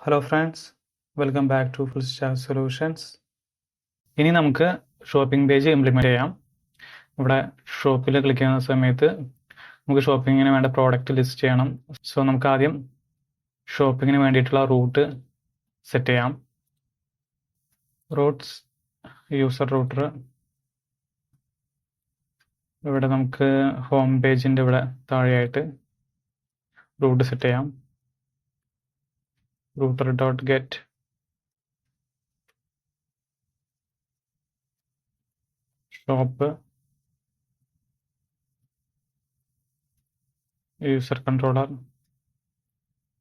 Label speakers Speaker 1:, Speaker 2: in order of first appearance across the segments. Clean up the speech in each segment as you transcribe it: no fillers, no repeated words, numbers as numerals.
Speaker 1: Hello friends, welcome back to full stack solutions. ഇനി നമുക്ക് shopping page implement ചെയ്യാം. ഇവിടെ ഷോപ്പിൽ ക്ലിക്ക് ചെയ്യുന്ന സമയത്ത് നമുക്ക് ഷോപ്പിങ്ങിന് വേണ്ട പ്രോഡക്റ്റ് ലിസ്റ്റ് ചെയ്യണം. സോ നമുക്ക് ആദ്യം ഷോപ്പിങ്ങിന് വേണ്ടിയിട്ടുള്ള റൂട്ട് സെറ്റ് ചെയ്യാം. Routes, user router. ഇവിടെ നമുക്ക് ഹോം പേജിൻ്റെ ഇവിടെ താഴെയായിട്ട് റൂട്ട് സെറ്റ് ചെയ്യാം. Router dot get shop user controller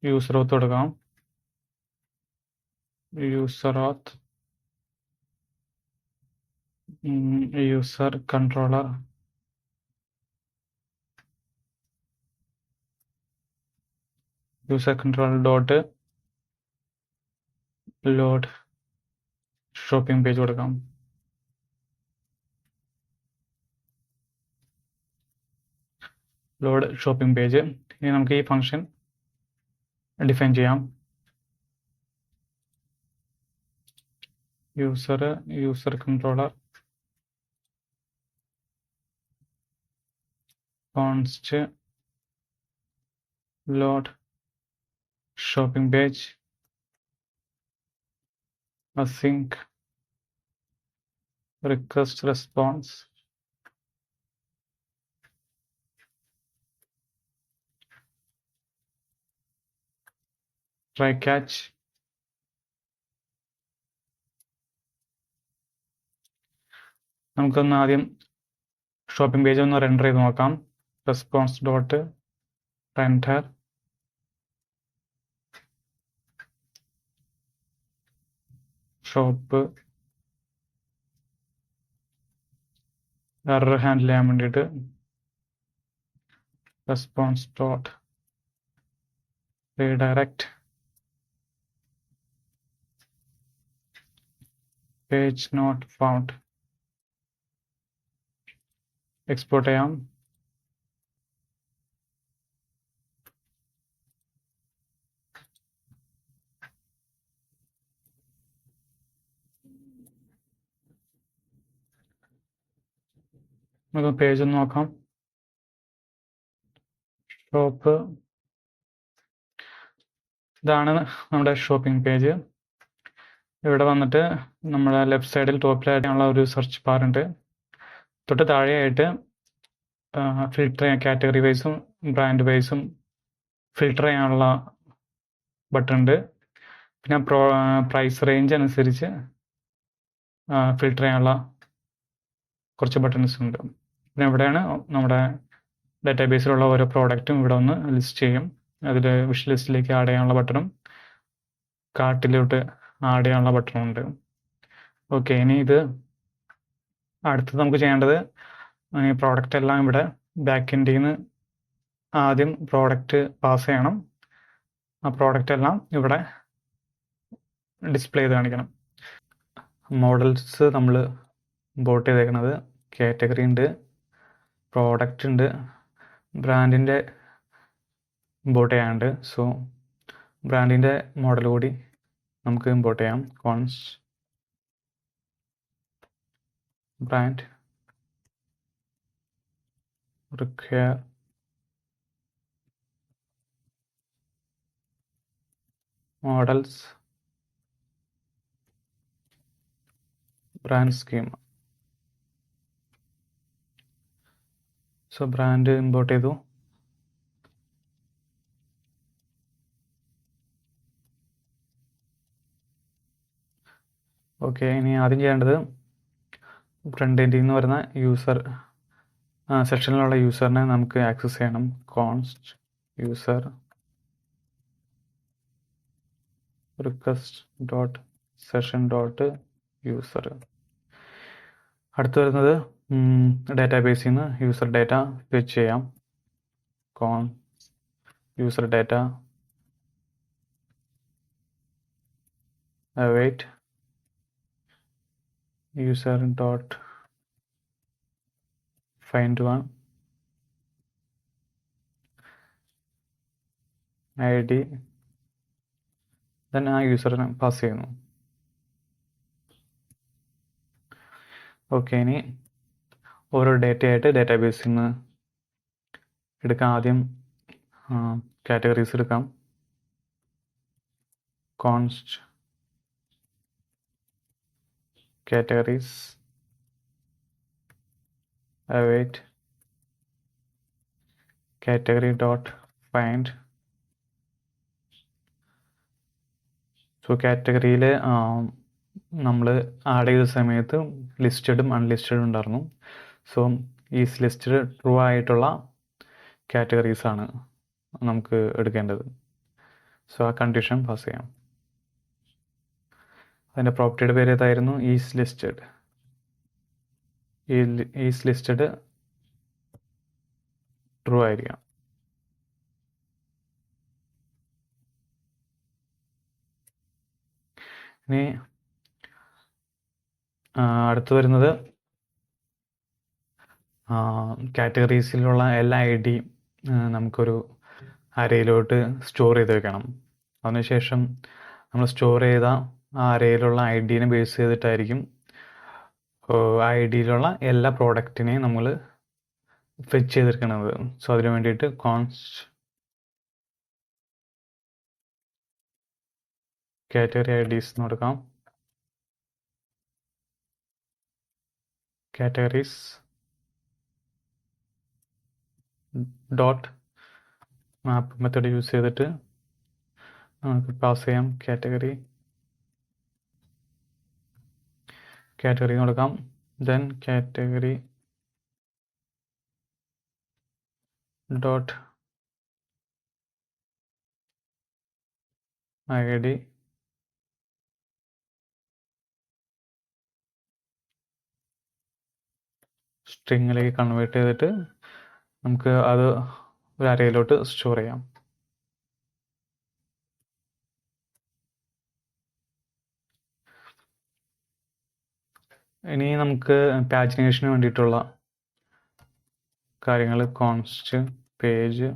Speaker 1: user auth കൊടുക്കാം. User auth user controller user controller dot load shopping page കൊടുക്കാം. Load shopping page. ഇനി നമുക്ക് ഈ ഫംഗ്ഷൻ ഡിഫൈൻ ചെയ്യാം. User controller const load shopping page async request response try catch. നമുക്കൊന്ന് ആദ്യം shopping page ഒന്ന് render ചെയ്ത് നോക്കാം. Response dot render shop error handle ചെയ്യാൻ വേണ്ടിയിട്ട് response dot redirect page not found export ചെയ്യാം. നമുക്ക് പേജ് ഒന്ന് നോക്കാം. ഷോപ്പ്, ഇതാണ് നമ്മുടെ ഷോപ്പിംഗ് പേജ്. ഇവിടെ വന്നിട്ട് നമ്മുടെ ലെഫ്റ്റ് സൈഡിൽ ടോപ്പിലായിട്ടുള്ള ഒരു സെർച്ച് ബാർ ഉണ്ട്. തൊട്ട് താഴെയായിട്ട് ഫിൽട്ടർ ചെയ്യാൻ കാറ്റഗറി വൈസും ബ്രാൻഡ് വൈസും ഫിൽട്ടർ ചെയ്യാനുള്ള ബട്ടൺ ഉണ്ട്. പിന്നെ പ്രൈസ് റേഞ്ച് അനുസരിച്ച് ഫിൽട്ടർ ചെയ്യാനുള്ള കുറച്ച് ബട്ടൺസ് ഉണ്ട്. പിന്നെ ഇവിടെയാണ് നമ്മുടെ ഡാറ്റാബേസിലുള്ള ഓരോ പ്രോഡക്റ്റും ഇവിടെ ഒന്ന് ലിസ്റ്റ് ചെയ്യും. അതിൽ വിഷ് ലിസ്റ്റിലേക്ക് ആഡ് ചെയ്യാനുള്ള ബട്ടണും കാർട്ടിലോട്ട് ആഡ് ചെയ്യാനുള്ള ബട്ടണും ഉണ്ട്. ഓക്കെ, ഇനി ഇത് അടുത്തത് നമുക്ക് ചെയ്യേണ്ടത് ഈ പ്രോഡക്റ്റ് എല്ലാം ഇവിടെ ബാക്ക് എൻഡിൽ നിന്ന് ആദ്യം പ്രോഡക്റ്റ് പാസ് ചെയ്യണം. ആ പ്രോഡക്റ്റ് എല്ലാം ഇവിടെ ഡിസ്പ്ലേ ചെയ്ത് കാണിക്കണം. മോഡൽസ് നമ്മൾ ഇമ്പോർട്ട് ചെയ്തേക്കുന്നത് കാറ്റഗറി ഉണ്ട്, പ്രോഡക്റ്റ് ഉണ്ട്, ബ്രാൻഡിൻ്റെ ഇമ്പോർട്ട് ചെയ്യാനുണ്ട്. സോ ബ്രാൻഡിൻ്റെ മോഡൽ കൂടി നമുക്ക് ഇമ്പോർട്ട് ചെയ്യാം. Const brand require models brand scheme. So brand import ചെയ്തു. ഓക്കെ, ഇനി ആദ്യം ചെയ്യേണ്ടത് ഫ്രണ്ട് എൻഡിൽ നിന്ന് വരുന്ന യൂസർ സെക്ഷനിലുള്ള യൂസറിനെ നമുക്ക് ആക്സസ് ചെയ്യണം. Const user request dot session dot user. അടുത്ത് വരുന്നത് ഡാറ്റാബേസിൽ നിന്ന് യൂസർ ഡാറ്റ ഫെച്ച് ചെയ്യാം. User data await user dot find one id then ആ യൂസറിന് പാസ് ചെയ്യുന്നു. ഓക്കെ, ഇനി ഓരോ ഡേറ്റയായിട്ട് ഡേറ്റാബേസിൽ നിന്ന് എടുക്കാം. ആദ്യം കാറ്റഗറീസ് എടുക്കാം. Const categories await category dot find. So കാറ്റഗറിയിൽ നമ്മൾ ആഡ് ചെയ്ത സമയത്ത് ലിസ്റ്റഡും അൺലിസ്റ്റഡും ഉണ്ടായിരുന്നു. സോ ഈ ലിസ്റ്റഡ് ട്രൂ ആയിട്ടുള്ള കാറ്റഗറീസാണ് നമുക്ക് എടുക്കേണ്ടത്. സോ ആ കണ്ടീഷൻ പാസ് ചെയ്യാം. അതിൻ്റെ പ്രോപ്പർട്ടിയുടെ പേര് ഏതായിരുന്നു? Is listed. Is listed true ആയിരിക്കാം. ഇനി അടുത്ത് വരുന്നത് കാറ്റഗറീസിലുള്ള എല്ലാ ID നമുക്കൊരു അരയിലോട്ട് സ്റ്റോർ ചെയ്ത് വെക്കണം. അതിനുശേഷം നമ്മൾ സ്റ്റോർ ചെയ്ത ആ അരയിലുള്ള ID ബേസ് ചെയ്തിട്ടായിരിക്കും ID എല്ലാ പ്രോഡക്റ്റിനെയും നമ്മൾ ഫെച്ച് ചെയ്തെടുക്കുന്നത്. സോ അതിന് വേണ്ടിയിട്ട് കോൺസ്റ്റ് കാറ്റഗറി IDs എന്ന് കൊടുക്കാം. Categories dot map method use ചെയ്തിട്ട് നമുക്ക് പാസ് ചെയ്യാം കാറ്റഗറി കൊടുക്കാം. ദെൻ കാറ്റഗറി ഡോട്ട് ID സ്ട്രിങ്ങിലേക്ക് കൺവേർട്ട് ചെയ്തിട്ട് നമുക്ക് അത് ഒരു അരയിലോട്ട് സ്റ്റോർ ചെയ്യാം. ഇനി നമുക്ക് പാജിനേഷന് വേണ്ടിയിട്ടുള്ള കാര്യങ്ങൾ const page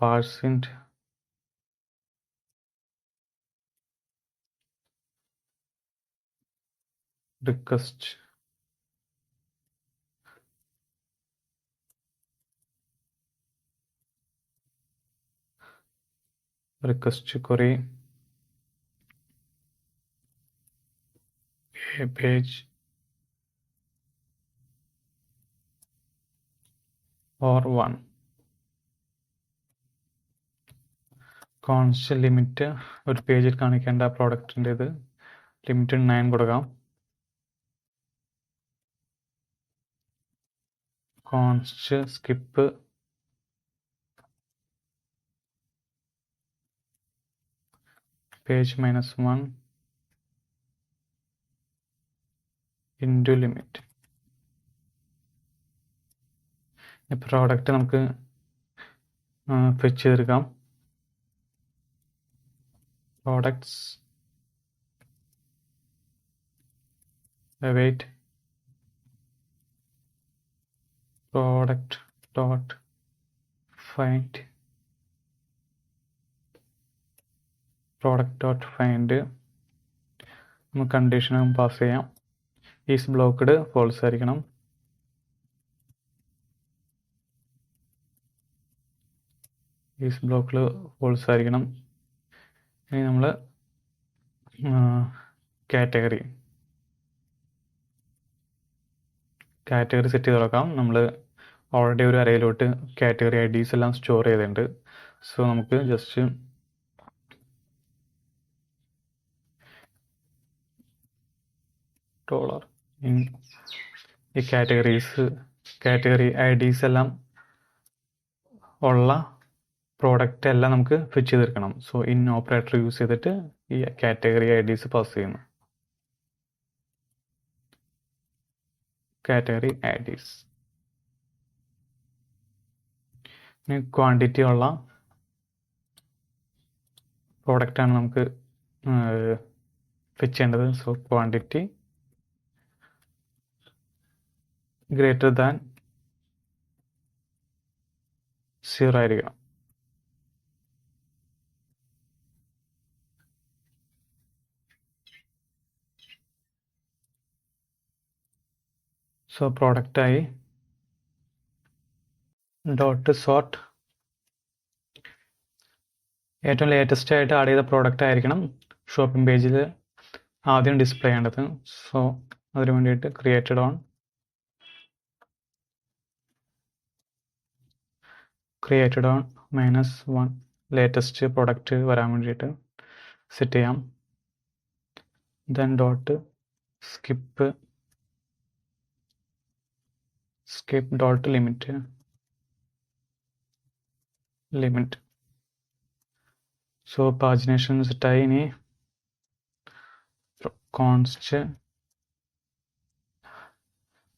Speaker 1: parse int request query page or one. Const limit ഒരു പേജിൽ കാണിക്കേണ്ട പ്രോഡക്റ്റിൻ്റെ ഇത് ലിമിറ്റ് 9 കൊടുക്കാം. Const skip page -1 into limit. ഈ പ്രോഡക്റ്റ് നമുക്ക് ഫെച്ച് ചെയ്തെടുക്കാം. Products await product dot find നമുക്ക് കണ്ടീഷനും പാസ് ചെയ്യാം. ഈസ് ബ്ലോക്ക്ഡ് ഫോൾസ് ആയിരിക്കണം. ഈസ് ബ്ലോക്ക്ഡ് ഫോൾസ് ആയിരിക്കണം. ഇനി നമ്മൾ കാറ്റഗറി സെറ്റ് ചെയ്ത് കൊടുക്കാം. നമ്മൾ ഓൾറെഡി ഒരു അരയിലോട്ട് കാറ്റഗറി IDs എല്ലാം സ്റ്റോർ ചെയ്തിട്ടുണ്ട്. സോ നമുക്ക് ജസ്റ്റ് ഈ കാറ്റഗറി IDs എല്ലാം ഉള്ള പ്രോഡക്റ്റ് എല്ലാം നമുക്ക് ഫിറ്റ് ചെയ്തെടുക്കണം. സോ ഇൻ ഓപ്പറേറ്റർ യൂസ് ചെയ്തിട്ട് ഈ കാറ്റഗറി IDs പാസ് ചെയ്യുന്നു. കാറ്റഗറി IDs ക്വാണ്ടിറ്റി ഉള്ള പ്രോഡക്റ്റാണ് നമുക്ക് ഫിറ്റ് ചെയ്യേണ്ടത്. സോ ക്വാണ്ടിറ്റി ഗ്രേറ്റർ ദാൻ 0 ആയിരിക്കണം. സോ പ്രോഡക്റ്റായി .sort ഏറ്റവും ലേറ്റസ്റ്റ് ആയിട്ട് ആഡ് ചെയ്ത പ്രോഡക്റ്റ് ആയിരിക്കണം ഷോപ്പിംഗ് പേജിൽ ആദ്യം ഡിസ്പ്ലേ ചെയ്യേണ്ടത്. സോ അതിനു വേണ്ടിയിട്ട് ക്രിയേറ്റഡ് ഓൺ -1 ലേറ്റസ്റ്റ് പ്രോഡക്റ്റ് വരാൻ വേണ്ടിയിട്ട് സെറ്റ് ചെയ്യാം. Then skip limit. സോ പാജിനേഷൻ സെറ്റായി. ഇനി കോൺസ്റ്റ്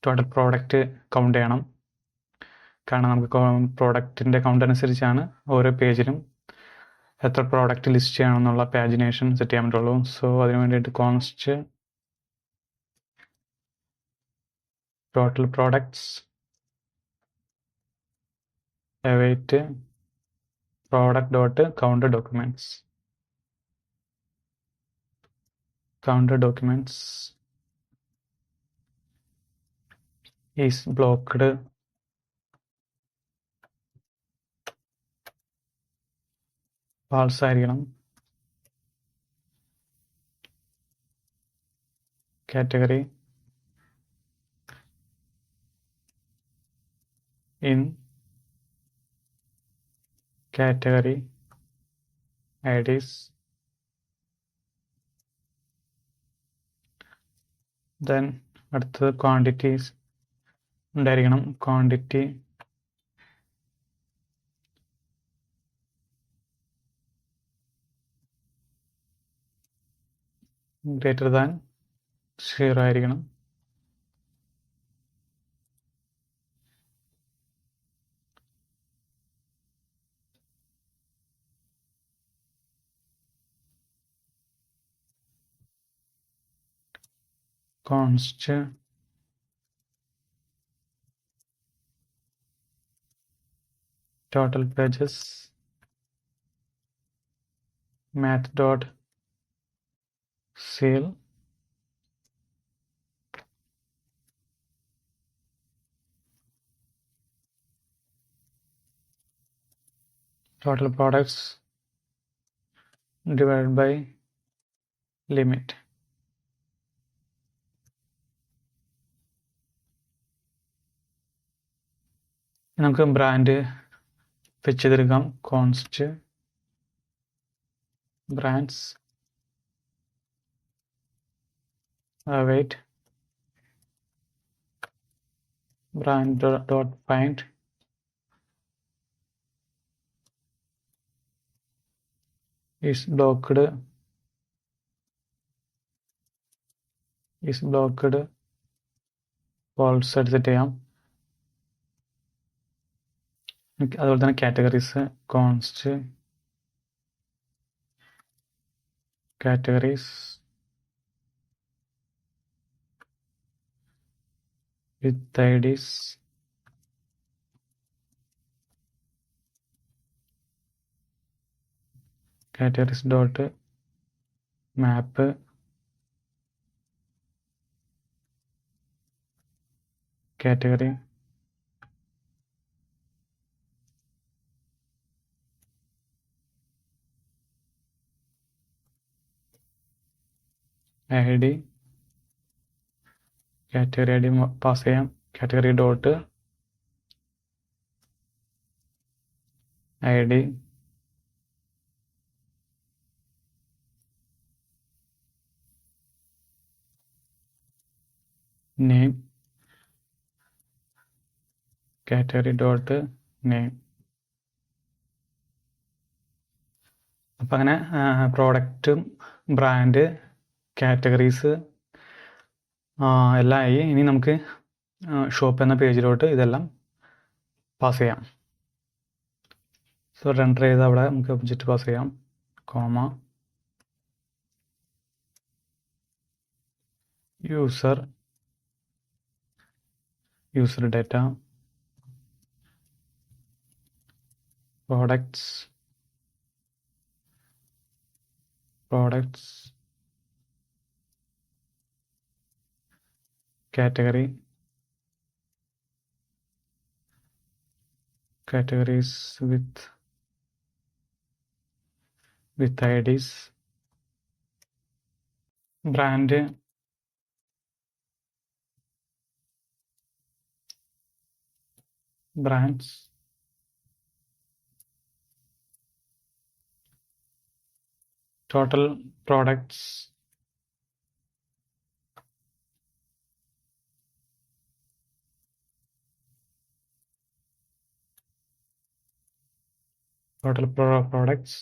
Speaker 1: ടോട്ടൽ പ്രോഡക്റ്റ് കൗണ്ട് ചെയ്യണം. കാരണം നമുക്ക് പ്രോഡക്റ്റിൻ്റെ കൗണ്ട് അനുസരിച്ചാണ് ഓരോ പേജിലും എത്ര പ്രോഡക്റ്റ് ലിസ്റ്റ് ചെയ്യണം എന്നുള്ള പാജിനേഷൻ സെറ്റ് ചെയ്യാൻ പറ്റുള്ളൂ. സോ അതിന് വേണ്ടിയിട്ട് const total products await product.count documents is blocked false ആയിരിക്കണം. category in category IDs. Then അടുത്തത് ക്വാണ്ടിറ്റീസ് ഉണ്ടായിരിക്കണം. ക്വാണ്ടിറ്റി ഗ്രേറ്റർ ദാൻ 0 ആയിരിക്കണം. const total pages math.ceil total products divided by limit. നമുക്ക് ബ്രാൻഡ് ഫെച്ച് ചെയ്തെടുക്കാം. Const brands await brand.find is blocked false ആയിട്ട് set ചെയ്യാം. അതുപോലെ തന്നെ categories const categories with IDs categories dot map category ID category ID pass ചെയ്യാം. category dot ID name category dot name. അപ്പം അങ്ങനെ പ്രോഡക്റ്റും brand categories എല്ലാം ആയി. ഇനി നമുക്ക് ഷോപ്പ് എന്ന പേജിലോട്ട് ഇതെല്ലാം പാസ് ചെയ്യാം. സോ റെൻഡർ ചെയ്ത് അവിടെ നമുക്ക് ഒബ്ജക്റ്റ് പാസ് ചെയ്യാം. Comma user data products category categories with IDs, brand, brands, total products, products.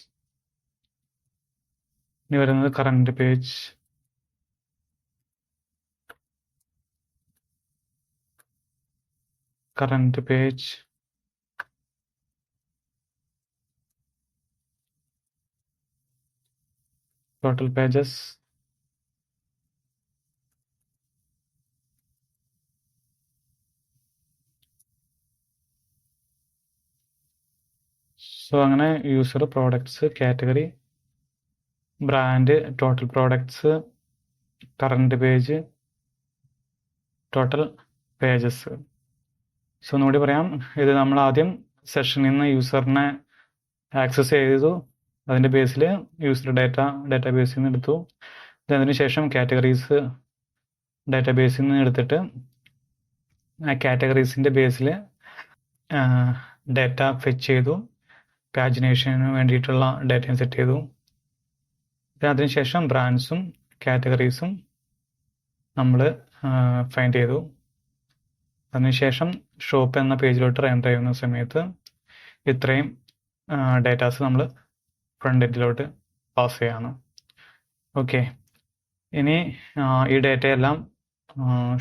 Speaker 1: ഇനി വരുന്നത് current page, total pages, so അങ്ങനെ user, products, category, brand, total products, current page, total pages. So ഒന്നുകൂടി പറയാം, ഇത് നമ്മൾ ആദ്യം സെഷനിൽ നിന്ന് യൂസറിനെ ആക്സസ് ചെയ്തു, അതിൻ്റെ ബേസിൽ യൂസർ ഡാറ്റാബേസിൽ നിന്ന് എടുത്തു. അതിനുശേഷം കാറ്റഗറീസ് ഡാറ്റാബേസിൽ നിന്ന് എടുത്തിട്ട് ആ കാറ്റഗറീസിൻ്റെ ബേസിൽ ഡാറ്റ ഫെച്ച് ചെയ്തു, പാജിനേഷന് വേണ്ടിയിട്ടുള്ള ഡാറ്റയും സെറ്റ് ചെയ്തു. അതിനുശേഷം ബ്രാൻഡ്സും കാറ്റഗറീസും നമ്മൾ ഫൈൻഡ് ചെയ്തു. അതിനുശേഷം ഷോപ്പ് എന്ന പേജിലോട്ട് എൻ്റർ ചെയ്യുന്ന സമയത്ത് ഇത്രയും ഡേറ്റാസ് നമ്മൾ ഫ്രണ്ട് എൻഡിലോട്ട് പാസ് ചെയ്യാണ്. ഓക്കെ, ഇനി ഈ ഡേറ്റയെല്ലാം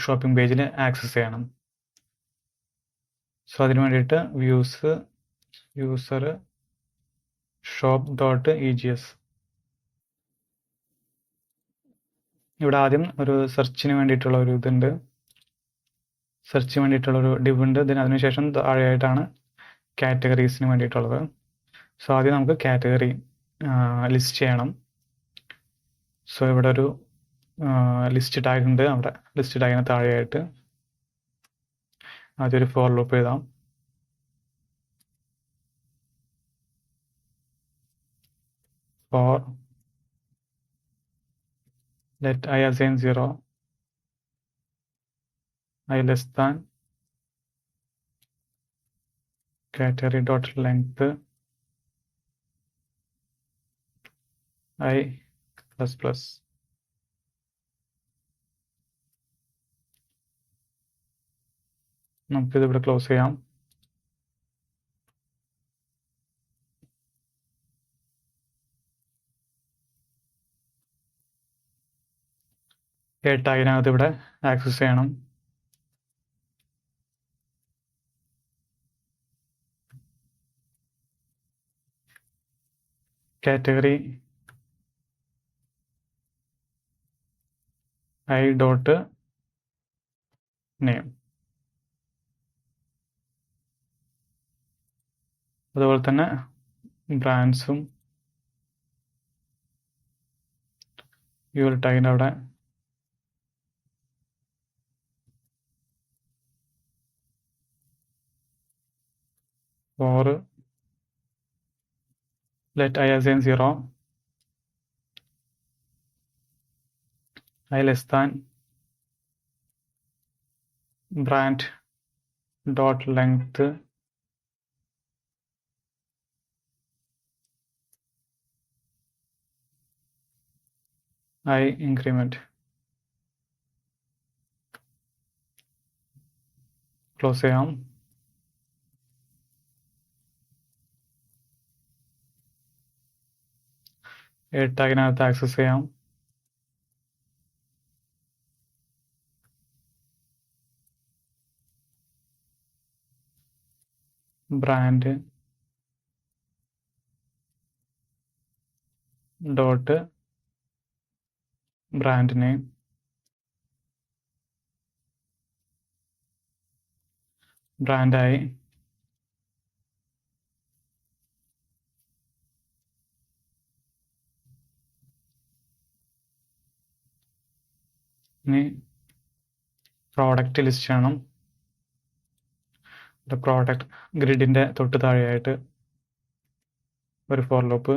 Speaker 1: ഷോപ്പിംഗ് പേജിൽ ആക്സസ് ചെയ്യണം. സോ അതിന് വേണ്ടിയിട്ട് യൂസർ shop.egs, ഇവിടെ ആദ്യം ഒരു സെർച്ചിന് വേണ്ടിയിട്ടുള്ള ഒരു ഇതുണ്ട്, സെർച്ചിന് വേണ്ടിയിട്ടുള്ള ഒരു ഡിവ് ഉണ്ട്. അതിനുശേഷം താഴെയായിട്ടാണ് കാറ്റഗറീസിന് വേണ്ടിയിട്ടുള്ളത്. സോ ആദ്യം നമുക്ക് കാറ്റഗറി ലിസ്റ്റ് ചെയ്യണം. സോ ഇവിടെ ഒരു ലിസ്റ്റ് ടാഗ് ഉണ്ട്, അവിടെ ലിസ്റ്റ് ടാഗിന് താഴെയായിട്ട് ആദ്യം ഒരു ഫോർ ലൂപ്പ് എഴുതാം. For let I assign 0, I less than category dot length I plus plus. നമുക്കിത് ഇവിടെ ക്ലോസ് ചെയ്യാം. ടാഗിനകത്ത് ഇവിടെ ആക്സസ് ചെയ്യണം. Category I dot name. അതുപോലെ തന്നെ ബ്രാൻഡ്സും ടാഗിൻ്റെ അവിടെ for let I assign 0, I less than brand dot length I increment. Close ചെയ്യാം. ടാഗിനകത്ത് access ചെയ്യാം. ബ്രാൻഡ് ഡോട്ട് ബ്രാൻഡ് നെയിം, ബ്രാൻഡായി ഇനി പ്രോഡക്റ്റ് ലിസ്റ്റ് ചെയ്യണം. പ്രോഡക്റ്റ് ഗ്രിഡിൻ്റെ തൊട്ട് താഴെയായിട്ട് ഒരു for loop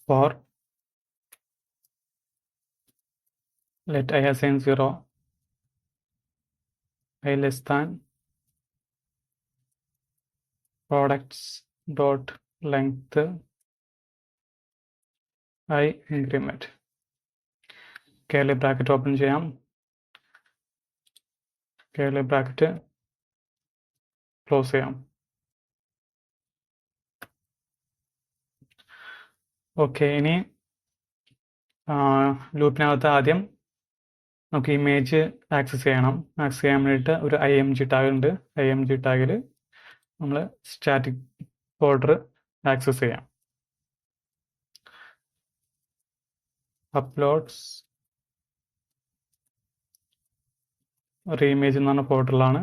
Speaker 1: for let I assign 0 I less than products dot length I increment curly bracket open ചെയ്യാം curly bracket close ചെയ്യാം okay ഇനി ലൂപ്പിനകത്ത് ആദ്യം നമുക്ക് ഇമേജ് ആക്സസ് ചെയ്യണം ആക്സസ് ചെയ്യാൻ വേണ്ടിയിട്ട് ഒരു IMG ടാഗ് ഉണ്ട് IMG ടാഗിൽ നമ്മൾ സ്റ്റാറ്റിക് ഫോൾഡർ ആക്സസ് ചെയ്യാം അപ്ലോഡ്സ് ഒരു ഇമേജ് എന്ന് പറഞ്ഞ ഫോൾഡറിലാണ്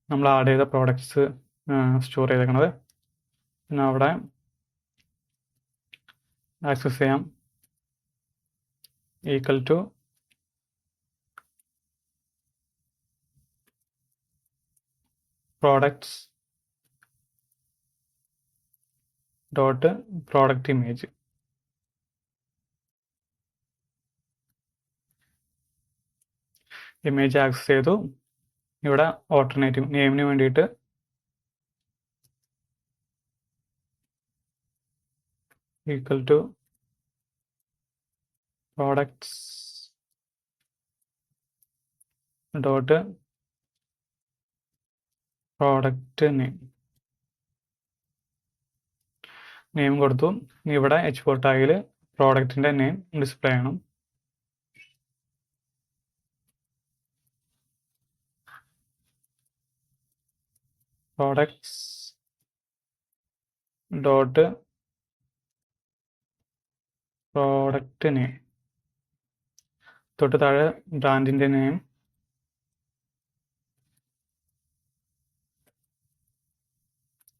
Speaker 1: നമ്മൾ ആഡ് ചെയ്ത പ്രോഡക്ട്സ് സ്റ്റോർ ചെയ്തേക്കുന്നത് പിന്നെ അവിടെ ആക്സസ് ചെയ്യാം equal to products dot product image image access ചെയ്തു ഇവിടെ ഓൾട്ടർനേറ്റീവ് നെയിമിന് വേണ്ടിയിട്ട് equal to products dot product name കൊടുത്തു ഇവിടെ H4 ടാഗിൽ പ്രോഡക്റ്റിൻ്റെ നെയിം ഡിസ്പ്ലേ ചെയ്യണം പ്രോഡക്ട്സ് ഡോട്ട് പ്രോഡക്റ്റ് നെയിം തൊട്ട് താഴെ ബ്രാൻഡിൻ്റെ name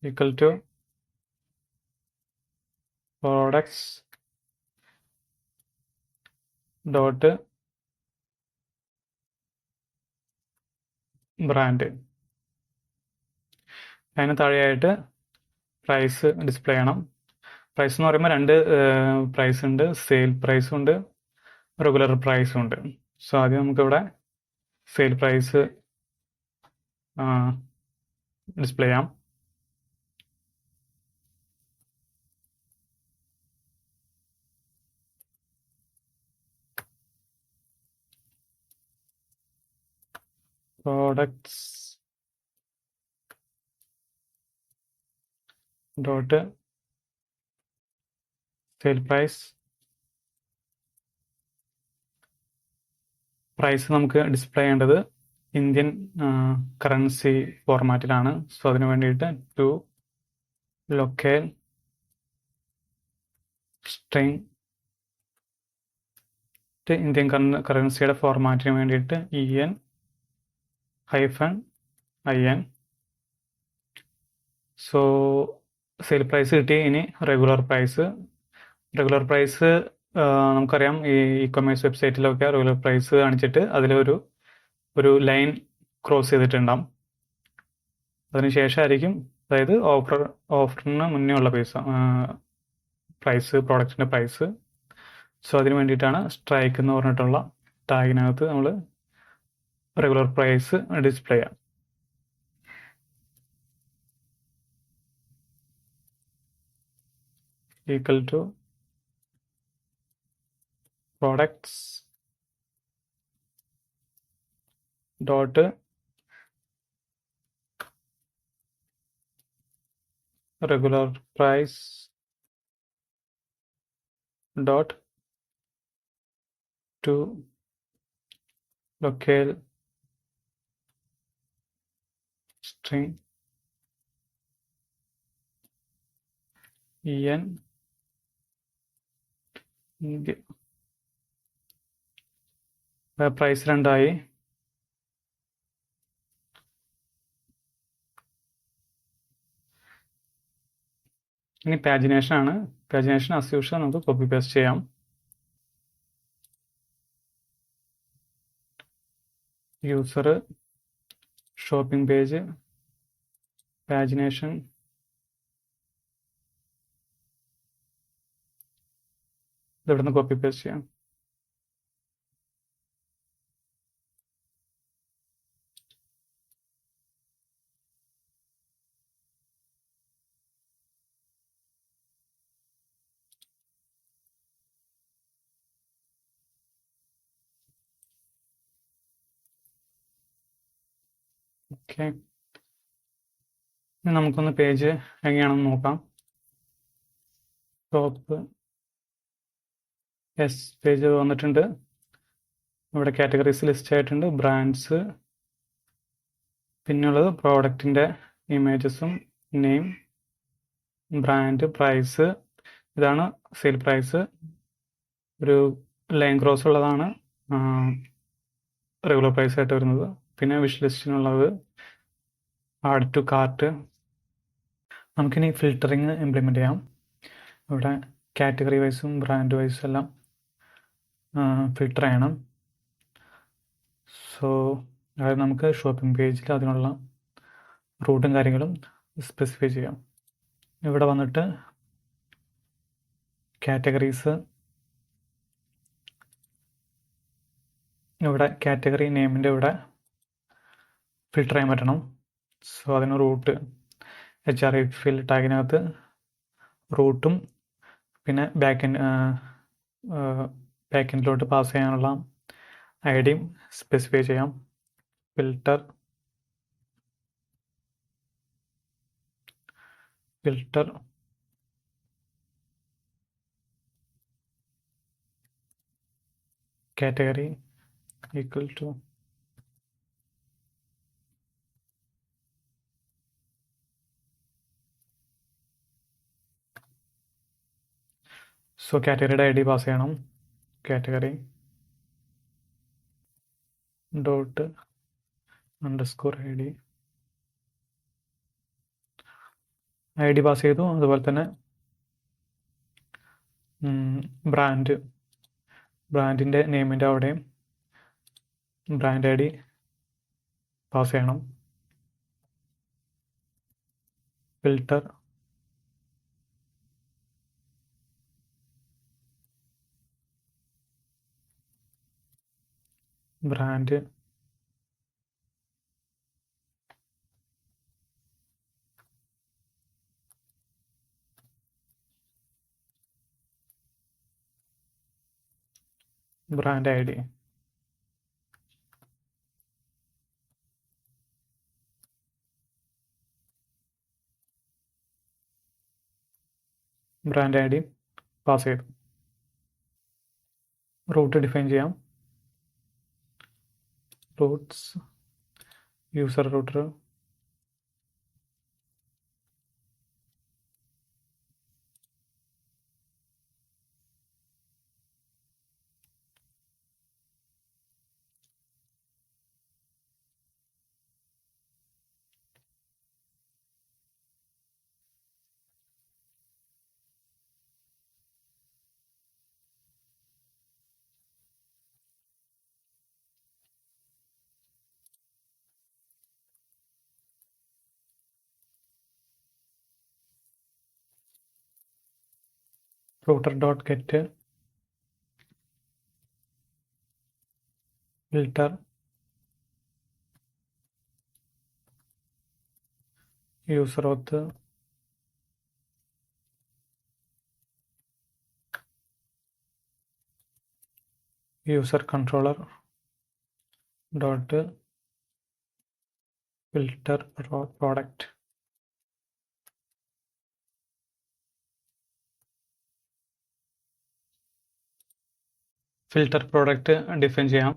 Speaker 1: equal to products dot brand അതിന് താഴെയായിട്ട് പ്രൈസ് ഡിസ്പ്ലേ ചെയ്യണം പ്രൈസ് എന്ന് പറയുമ്പോൾ രണ്ട് പ്രൈസ് ഉണ്ട് സെയിൽ പ്രൈസും ഉണ്ട് റെഗുലർ പ്രൈസും ഉണ്ട് സോ ആദ്യം നമുക്കിവിടെ സെയിൽ പ്രൈസ് ഡിസ്പ്ലേ ചെയ്യാം പ്രോഡക്ട്സ് ഡോട്ട് സെയിൽ പ്രൈസ് നമുക്ക് ഡിസ്പ്ലേ ചെയ്യേണ്ടത് ഇന്ത്യൻ കറൻസി ഫോർമാറ്റിലാണ് സോ അതിന് വേണ്ടിയിട്ട് ടു ലൊക്കേൽ സ്ട്രിങ് ഇന്ത്യൻ കറൻസിയുടെ ഫോർമാറ്റിന് വേണ്ടിയിട്ട് EN-IN സോ സെയിൽ പ്രൈസ് കിട്ടി ഇനി റെഗുലർ പ്രൈസ് നമുക്കറിയാം ഈ ഇ-കൊമേഴ്സ് വെബ്സൈറ്റിലൊക്കെ റെഗുലർ പ്രൈസ് കാണിച്ചിട്ട് അതിലൊരു ലൈൻ ക്രോസ് ചെയ്തിട്ടുണ്ടാവും അതിനുശേഷമായിരിക്കും അതായത് ഓഫറിന് മുന്നേ ഉള്ള പ്രൈസ് പ്രോഡക്റ്റിൻ്റെ പ്രൈസ് സോ അതിന് വേണ്ടിയിട്ടാണ് സ്ട്രൈക്ക് എന്ന് പറഞ്ഞിട്ടുള്ള ടാഗിനകത്ത് നമ്മൾ റെഗുലർ പ്രൈസ് ഡിസ്പ്ലേ ചെയ്യാം equal to products dot regular price dot to locale string EN price രണ്ടായി ഇനി പാജിനേഷൻ ആണ് പാജിനേഷൻ ആസ് യൂഷ്വൽ നമുക്ക് കോപ്പി പേസ്റ്റ് ചെയ്യാം യൂസർ ഷോപ്പിംഗ് പേജ്, പാജിനേഷൻ, ഇവിടെ നിന്ന് കോപ്പി പേസ്റ്റ് ചെയ്യാം. ഓക്കെ, ഇനി നമുക്കൊന്ന് പേജ് എങ്ങനെയാണെന്ന് നോക്കാം. ടോപ്പ് പേജ് വന്നിട്ടുണ്ട്. ഇവിടെ കാറ്റഗറീസ് ലിസ്റ്റ് ആയിട്ടുണ്ട്, ബ്രാൻഡ്സ്, പിന്നുള്ളത് പ്രോഡക്റ്റിൻ്റെ ഇമേജസും നെയിം, ബ്രാൻഡ്, പ്രൈസ്. ഇതാണ് സെയിൽ പ്രൈസ്. ഒരു ലൈൻ ക്രോസ് ഉള്ളതാണ് റെഗുലർ പ്രൈസ് ആയിട്ട് വരുന്നത്. പിന്നെ വിഷ് ലിസ്റ്റിനുള്ളത് ആഡ് ടു കാർട്ട്. നമുക്കിനി ഫിൽറ്ററിങ് ഇംപ്ലിമെൻ്റ് ചെയ്യാം. ഇവിടെ കാറ്റഗറി വൈസും ബ്രാൻഡ് വൈസും എല്ലാം ഫിൽട്ടർ ചെയ്യണം. സോ അതായത് നമുക്ക് ഷോപ്പിംഗ് പേജിൽ അതിനുള്ള റൂട്ടും കാര്യങ്ങളും സ്പെസിഫൈ ചെയ്യാം. ഇവിടെ വന്നിട്ട് കാറ്റഗറീസ്, ഇവിടെ കാറ്റഗറി നെയിമിൻ്റെ ഇവിടെ ഫിൽട്ടർ ചെയ്യാൻ പറ്റണം. സോ അതിന് റൂട്ട് HREFIL ടാഗിനകത്ത് റൂട്ടും പിന്നെ ബാക്കെൻഡിലോട്ട് പാസ് ചെയ്യാനുള്ള ഐഡിയും സ്പെസിഫൈ ചെയ്യാം. Filter category equal to so കാറ്റഗറിയുടെ ID പാസ് ചെയ്യണം. Category dot underscore ID pass ചെയ്തു. അതുപോലെ തന്നെ ബ്രാൻഡിൻ്റെ നെയിമിൻ്റെ അവിടെയും ബ്രാൻഡ് ID പാസ് ചെയ്യണം. Filter brand ID. Brand ID pass ചെയ്തു. റൂട്ട് ഡിഫൈൻ ചെയ്യാം. Routes user router, router dot get filter user auth user controller dot filter product. Filter product define ചെയ്യാം.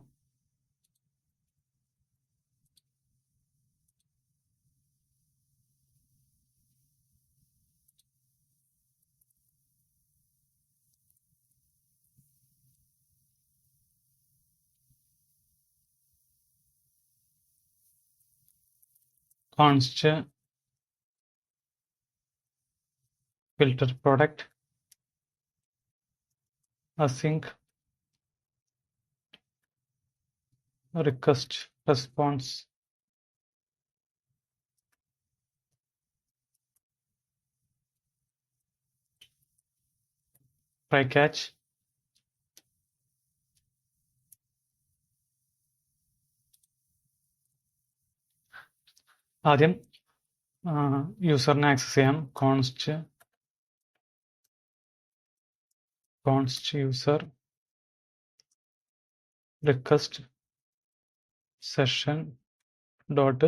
Speaker 1: const filter product async request response try catch. ആദ്യം യൂസറിനെ access ചെയ്യാം. const user request session dot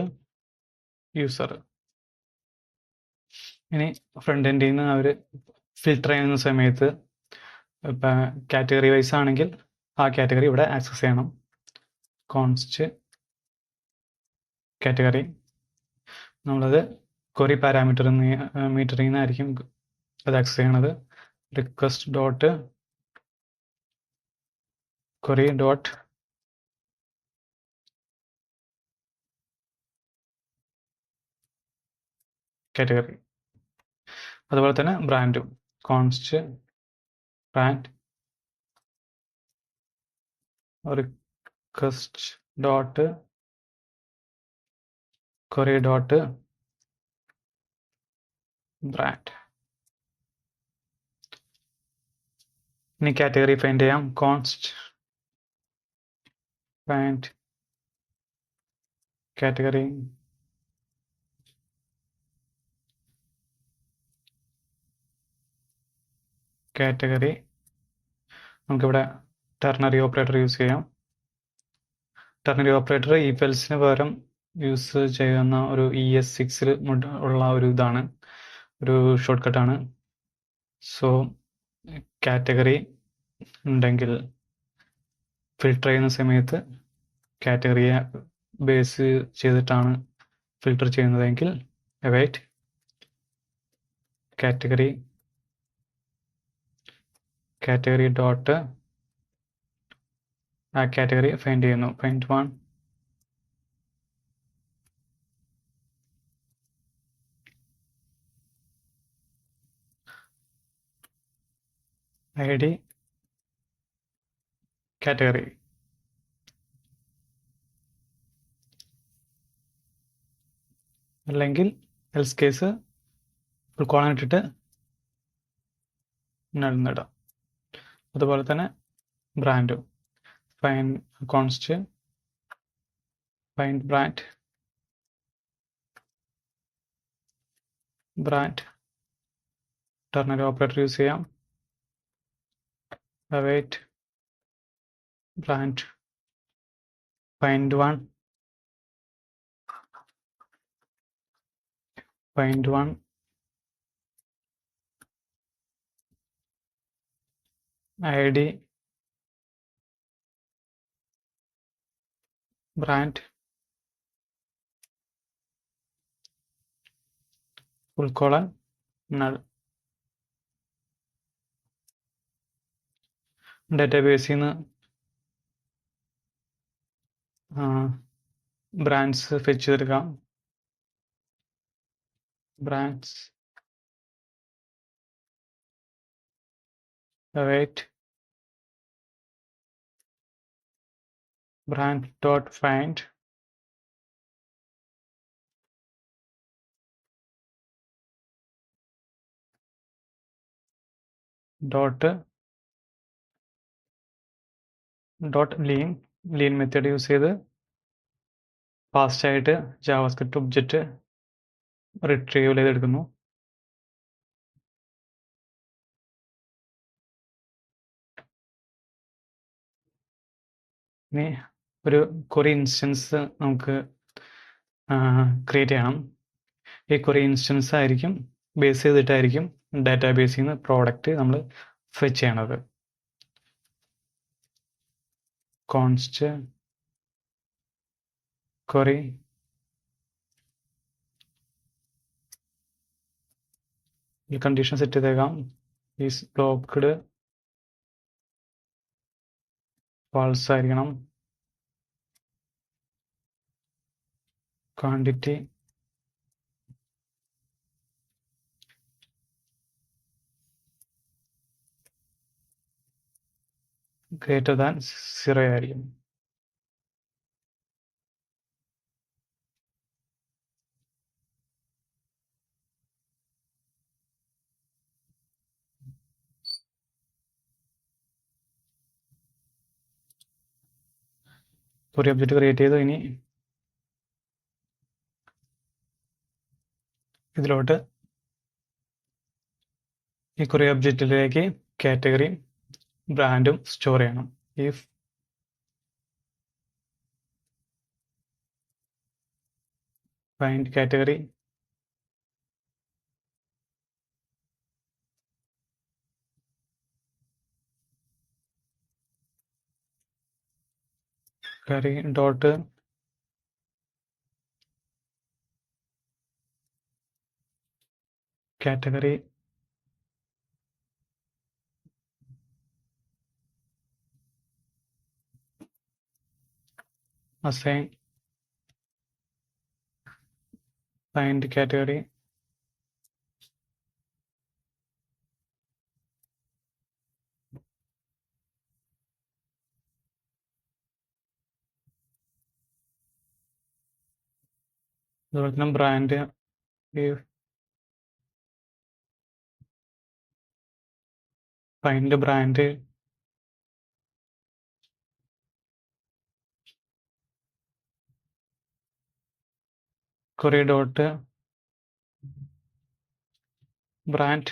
Speaker 1: user. ഇനി front എൻഡിൽ നിന്ന് അവർ filter ചെയ്യുന്ന സമയത്ത് ഇപ്പം category wise ആണെങ്കിൽ ആ കാറ്റഗറി ഇവിടെ ആക്സസ് ചെയ്യണം. കോൺസ്റ്റ് കാറ്റഗറി നമ്മളത് ക്വറി പാരാമീറ്റർ മീറ്ററിൽ നിന്നായിരിക്കും അത് ആക്സസ് ചെയ്യണത്. Request dot query dot category. അതുപോലെ തന്നെ ബ്രാൻഡും const brand request dot query dot brand. ഇനി കാറ്റഗറി ഫൈൻഡ് ചെയ്യാം. കോൺസ്റ്റ് ഫൈൻഡ് കാറ്റഗറി നമുക്കിവിടെ ടെർണറി ഓപ്പറേറ്റർ യൂസ് ചെയ്യാം. ടെർണറി ഓപ്പറേറ്റർ if else പകരം യൂസ് ചെയ്യുന്ന ഒരു ES6 ഉള്ള ഒരു ഇതാണ്, ഒരു ഷോർട്ട് കട്ടാണ്. സോ കാറ്റഗറി ഉണ്ടെങ്കിൽ ഫിൽട്ടർ ചെയ്യുന്ന സമയത്ത് കാറ്റഗറിയെ ബേസ് ചെയ്തിട്ടാണ് ഫിൽട്ടർ ചെയ്യുന്നതെങ്കിൽ await കാറ്റഗറി ഡോട്ട് ആ കാറ്റഗറി ഫൈൻഡ് ചെയ്യുന്നു. Find one ID category. അല്ലെങ്കിൽ എൽസ് കേസ് ഫുൾ കോളൻ ഇട്ടിട്ട് നടുന്നിടാം. അതുപോലെ തന്നെ ബ്രാൻഡും const find brand ternary operator use ചെയ്യാം. await brand find one ID brand full colon null. ഡാറ്റാബേസിൽ നിന്ന് ബ്രാൻഡ്സ് ഫെച്ച് ചെയ്തെടുക്കാം. Brands await brand dot find dot lean method use ചെയ്ത് ഫാസ്റ്റ് ആയിട്ട് ജാവാസ്ക്രിപ്റ്റ് ഒബ്ജക്റ്റ് റിട്രീവ് ചെയ്തെടുക്കുന്നു. ഇനി ഒരു ക്വറി ഇൻസ്റ്റൻസ് നമുക്ക് ക്രിയേറ്റ് ചെയ്യണം. ഈ ക്വറി ഇൻസ്റ്റൻസ് ആയിരിക്കും ബേസ് ചെയ്തിട്ടായിരിക്കും ഡാറ്റാബേസിൽ നിന്ന് പ്രോഡക്റ്റ് നമ്മൾ ഫെച്ച് ചെയ്യണത്. കോൺസ്റ്റ് ക്വറി ഈ കണ്ടീഷൻ സെറ്റ് ചെയ്തേക്കാം. ഈസ് ബ്ലോക്ക്ഡ് ഫാൾസ് ആയിരിക്കണം. ക്വാണ്ടിറ്റി ഗ്രേറ്റർ ദാൻ 0 ആയിരിക്കും. query ഒബ്ജക്റ്റ് ക്രിയേറ്റ് ചെയ്തു. ഇനി ഇതിലോട്ട് ഈ query ഒബ്ജക്റ്റിലേക്ക് കാറ്റഗറി ബ്രാൻഡും സ്റ്റോർ ചെയ്യണം. if find category query dot category assign find category അതുപോലെ തന്നെ brand find brand query dot brand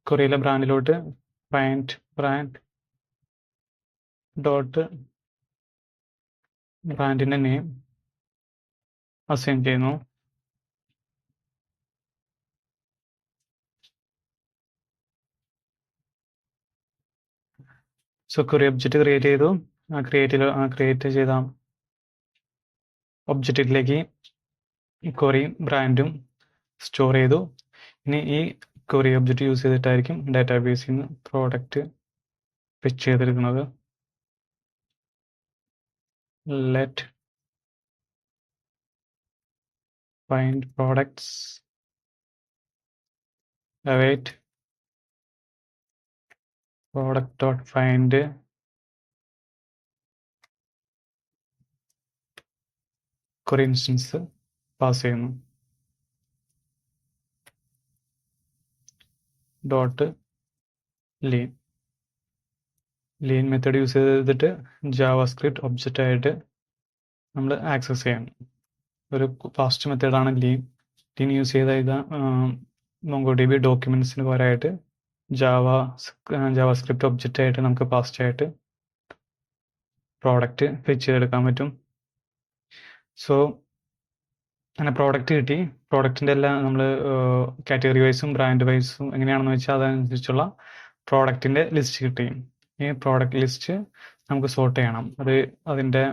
Speaker 1: queryയിലെ ബ്രാൻഡിലോട്ട് ഫൈൻഡ് ബ്രാൻഡ് ഡോട്ട് ബ്രാൻഡിന്റെ നെയിം അസൈൻ ചെയ്യുന്നു. സോ query ഒബ്ജക്റ്റ് ക്രിയേറ്റ് ചെയ്തു. ക്രിയേറ്റ് ചെയ്ത ഒബ്ജക്റ്റിലേക്ക് query ബ്രാൻഡും സ്റ്റോർ ചെയ്തു. ഇനി ഈ query ഒബ്ജക്റ്റ് യൂസ് ചെയ്തിട്ടായിരിക്കും ഡാറ്റാബേസിൽ നിന്ന് പ്രോഡക്റ്റ് ഫെച്ച് ചെയ്തെടുക്കുന്നത്. let find products await product dot find query instance pass ചെയ്യുന്നു. ഡോട്ട് ലീൻ മെത്തേഡ് യൂസ് ചെയ്തിട്ട് ജാവാസ്ക്രിപ്റ്റ് ഒബ്ജക്റ്റ് ആയിട്ട് നമ്മൾ ആക്സസ് ചെയ്യണം. ഒരു ഫാസ്റ്റ് മെത്തേഡാണ് ലീൻ യൂസ് ചെയ്ത ഇത് MongoDB ഡോക്യുമെന്റ്സിന് പകരമായിട്ട് ജാവാസ്ക്രിപ്റ്റ് ഒബ്ജക്റ്റ് ആയിട്ട് നമുക്ക് ഫാസ്റ്റ് ആയിട്ട് പ്രോഡക്റ്റ് ഫെച്ച് ചെയ്തെടുക്കാൻ പറ്റും. സോ അങ്ങനെ പ്രോഡക്റ്റ് കിട്ടി. പ്രോഡക്റ്റിൻ്റെ എല്ലാം നമ്മൾ കാറ്റഗറി വൈസും ബ്രാൻഡ് വൈസും എങ്ങനെയാണെന്ന് വെച്ചാൽ അതനുസരിച്ചുള്ള പ്രോഡക്റ്റിൻ്റെ ലിസ്റ്റ് കിട്ടി. ഈ പ്രോഡക്റ്റ് ലിസ്റ്റ് നമുക്ക് സോർട്ട് ചെയ്യണം. അതിൻ്റെ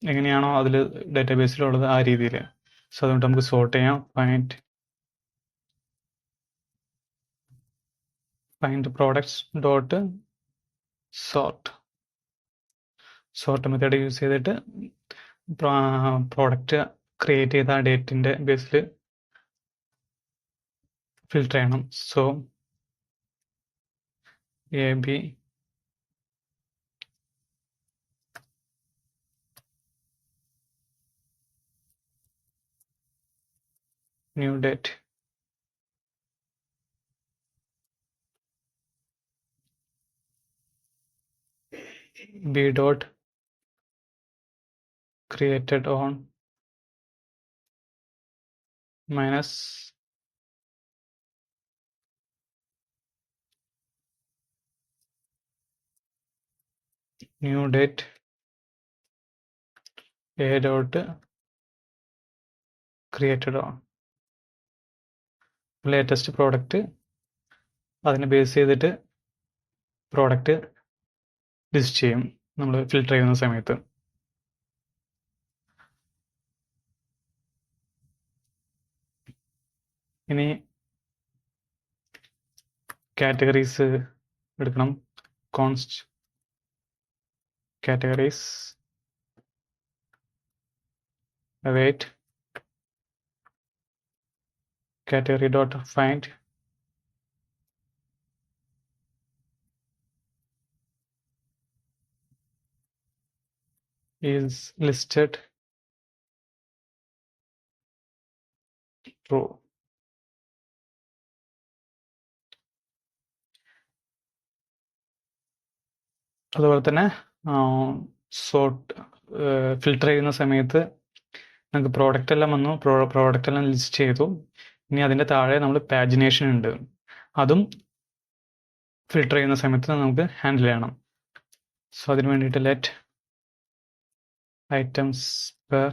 Speaker 1: എങ്ങനെയാണോ അതിൽ ഡാറ്റാബേസിലുള്ളത് ആ രീതിയിൽ. സോ അതുകൊണ്ട് നമുക്ക് സോർട്ട് ചെയ്യാം. Find products dot sort method use ചെയ്തിട്ട് പ്രോഡക്റ്റ് ക്രിയേറ്റ് ചെയ്ത ഡേറ്റിൻ്റെ ബേസിൽ ഫിൽട്ടർ ചെയ്യണം. So AB new date B dot created on minus new date A dot created on latest product അതിനെ ബേസ് ചെയ്തിട്ട് പ്രോഡക്റ്റ് ലിസ്റ്റ് ചെയ്യും നമ്മൾ ഫിൽട്ടർ ചെയ്യുന്ന സമയത്ത്. ഇനി കാറ്റഗറീസ് എടുക്കണം. Const categories await category dot find is listed true. അതുപോലെ തന്നെ ഫിൽട്ടർ ചെയ്യുന്ന സമയത്ത് നമുക്ക് പ്രോഡക്റ്റ് എല്ലാം വന്നു, പ്രോഡക്റ്റ് എല്ലാം ലിസ്റ്റ് ചെയ്തു. ഇനി അതിൻ്റെ താഴെ നമ്മൾ പാജിനേഷൻ ഉണ്ട്, അതും ഫിൽട്ടർ ചെയ്യുന്ന സമയത്ത് നമുക്ക് ഹാൻഡിൽ ചെയ്യണം. സോ അതിന് വേണ്ടിയിട്ട് let items per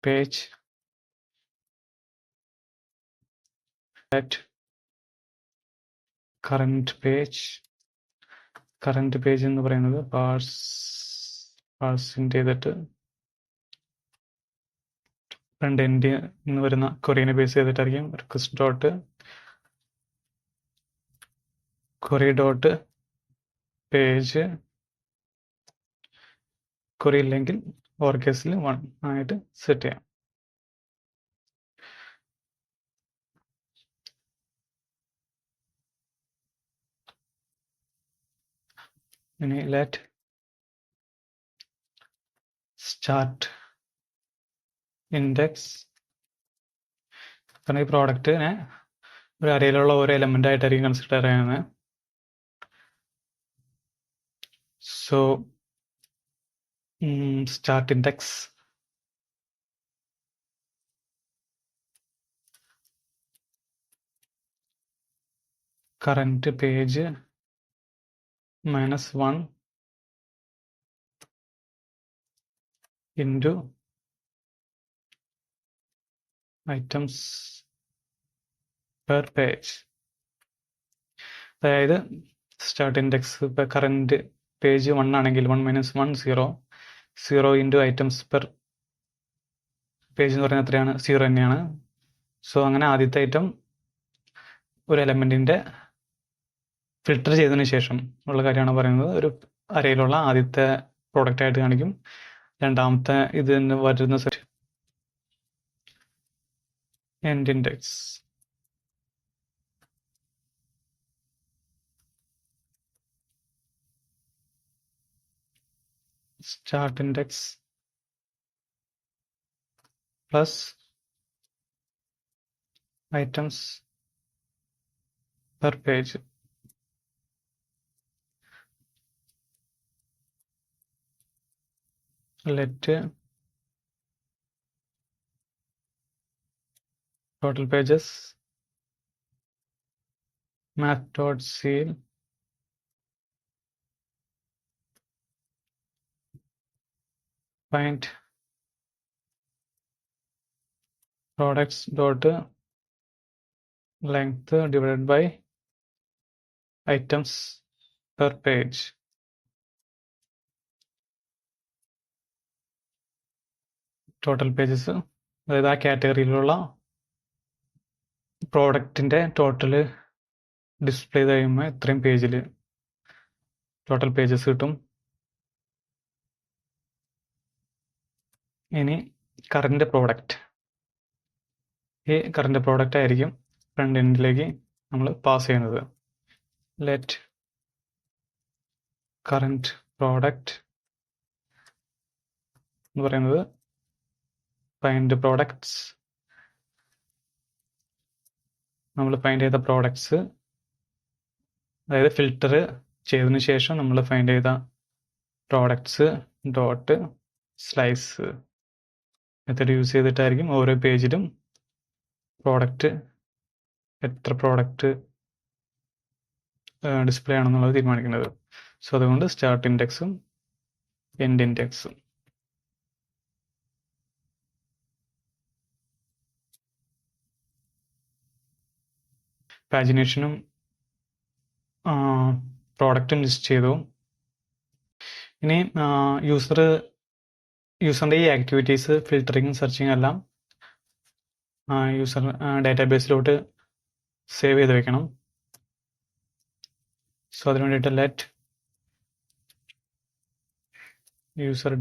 Speaker 1: page at current page എന്ന് പറയുന്നത് പാഴ്സിങ് ചെയ്തിട്ട് ഫ്രണ്ട് എൻഡ് എന്ന് വരുന്ന ക്വറീനെ ബേസ് ചെയ്തിട്ടായിരിക്കും request dot query dot page, query ഇല്ലെങ്കിൽ ഓർ കേസിൽ 1 ആയിട്ട് സെറ്റ് ചെയ്യാം. ഇനി ലെറ്റ് സ്റ്റാർട്ട് ഇൻഡെക്സ്, കാരണം ഈ പ്രോഡക്റ്റിനെ ഒരു അറയിലുള്ള ഓരോ എലമെന്റ് ആയിട്ടായിരിക്കും കൺസിഡർ ചെയ്യുന്നത്. So start index current page -1 into items per page. അതായത് സ്റ്റാർട്ട് ഇൻഡെക്സ് ഇപ്പോൾ കറന്റ് പേജ് 1 ആണെങ്കിൽ 1 - 1 0 ഇൻറ്റു ഐറ്റംസ് പെർ പേജ് എന്ന് പറയുന്നത് എത്രയാണ്? 0 തന്നെയാണ്. സോ അങ്ങനെ ആദ്യത്തെ ഐറ്റം ഒരു എലമെൻറ്റിൻ്റെ ഫിൽട്ടർ ചെയ്തതിന് ശേഷം ഉള്ള കാര്യമാണ് പറയുന്നത്. ഒരു അറയിലുള്ള ആദ്യത്തെ പ്രോഡക്റ്റ് ആയിട്ട് കാണിക്കും. രണ്ടാമത്തെ ഇതിന് വരുന്ന set end index, start index plus items per page. Let total pages math.ceil find products dot length divided by items per page. Total pages, അതായത് ആ കാറ്റഗറിയിലുള്ള പ്രോഡക്റ്റിൻ്റെ ടോട്ടൽ ഡിസ്പ്ലേ ചെയ്യുമ്പോൾ ഇത്രയും പേജിൽ ടോട്ടൽ പേജസ് കിട്ടും. ഇനി കറണ്ട് പ്രോഡക്റ്റ്, ഈ കറണ്ട് പ്രോഡക്റ്റ് ആയിരിക്കും ഫ്രണ്ട് എൻഡിലേക്ക് നമ്മൾ പാസ് ചെയ്യുന്നത്. ലെറ്റ് കറണ്ട് പ്രോഡക്റ്റ് എന്ന് പറയുന്നത് ഫൈൻഡ് പ്രോഡക്ട്സ്, നമ്മൾ ഫൈൻഡ് ചെയ്ത പ്രോഡക്ട്സ്, അതായത് ഫിൽട്ടർ ചെയ്തതിന് ശേഷം നമ്മൾ ഫൈൻഡ് ചെയ്ത products dot slice method use ചെയ്തിട്ടായിരിക്കും ഓരോ പേജിലും പ്രോഡക്റ്റ് എത്ര പ്രോഡക്റ്റ് ഡിസ്പ്ലേ ആണെന്നുള്ളത് തീരുമാനിക്കുന്നത്. സോ അതുകൊണ്ട് സ്റ്റാർട്ട് ഇൻഡെക്സും എൻഡ് ഇൻഡെക്സും. പാജിനേഷനും പ്രോഡക്റ്റും ലിസ്റ്റ് ചെയ്തു. ഇനി യൂസറിൻ്റെ ഈ ആക്ടിവിറ്റീസ് ഫിൽറ്ററിങ് സെർച്ചിങ് എല്ലാം യൂസർ ഡാറ്റാബേസിലോട്ട് സേവ് ചെയ്ത് വെക്കണം. സോ അതിന് വേണ്ടിയിട്ട് ലെറ്റ് യൂസർ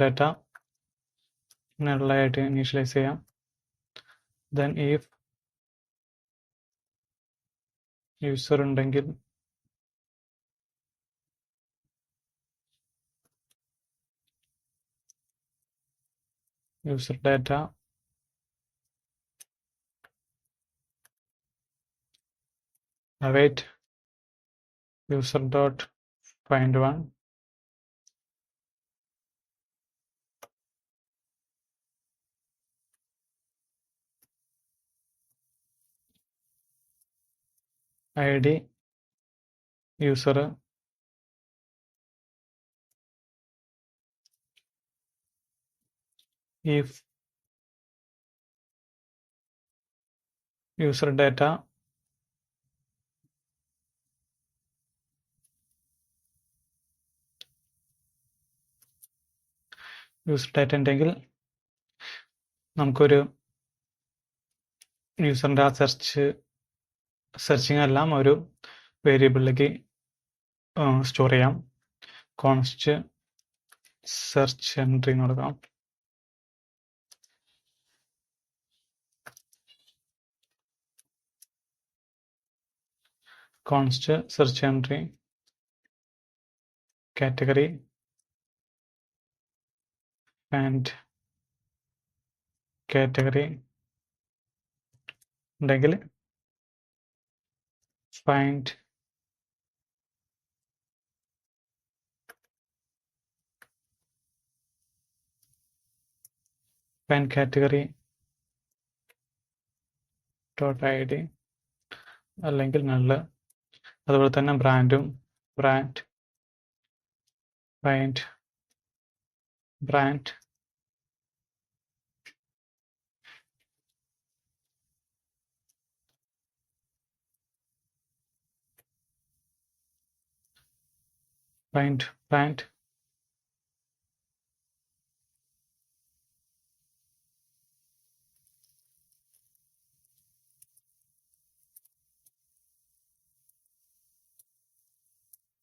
Speaker 1: ഡാറ്റ നള്ളായിട്ട് ഇനീഷ്യലൈസ് ചെയ്യാം. ദെൻ ഇഫ് യൂസർ ഉണ്ടെങ്കിൽ user data await user dot find one id user if user data user data ഉണ്ടെങ്കിൽ നമുക്കൊരു യൂസറിൻ്റെ ആ സെർച്ചിങ് എല്ലാം ഒരു വേരിയബിളിലേക്ക് സ്റ്റോർ ചെയ്യാം. കോൺസ്റ്റ് സെർച്ച് എൻട്രി എന്ന് കൊടുക്കാം. Const search entry category and category ഉണ്ടെങ്കിൽ find category dot I D അല്ലെങ്കിൽ നല്ല്. അതുപോലെ തന്നെ brand find brand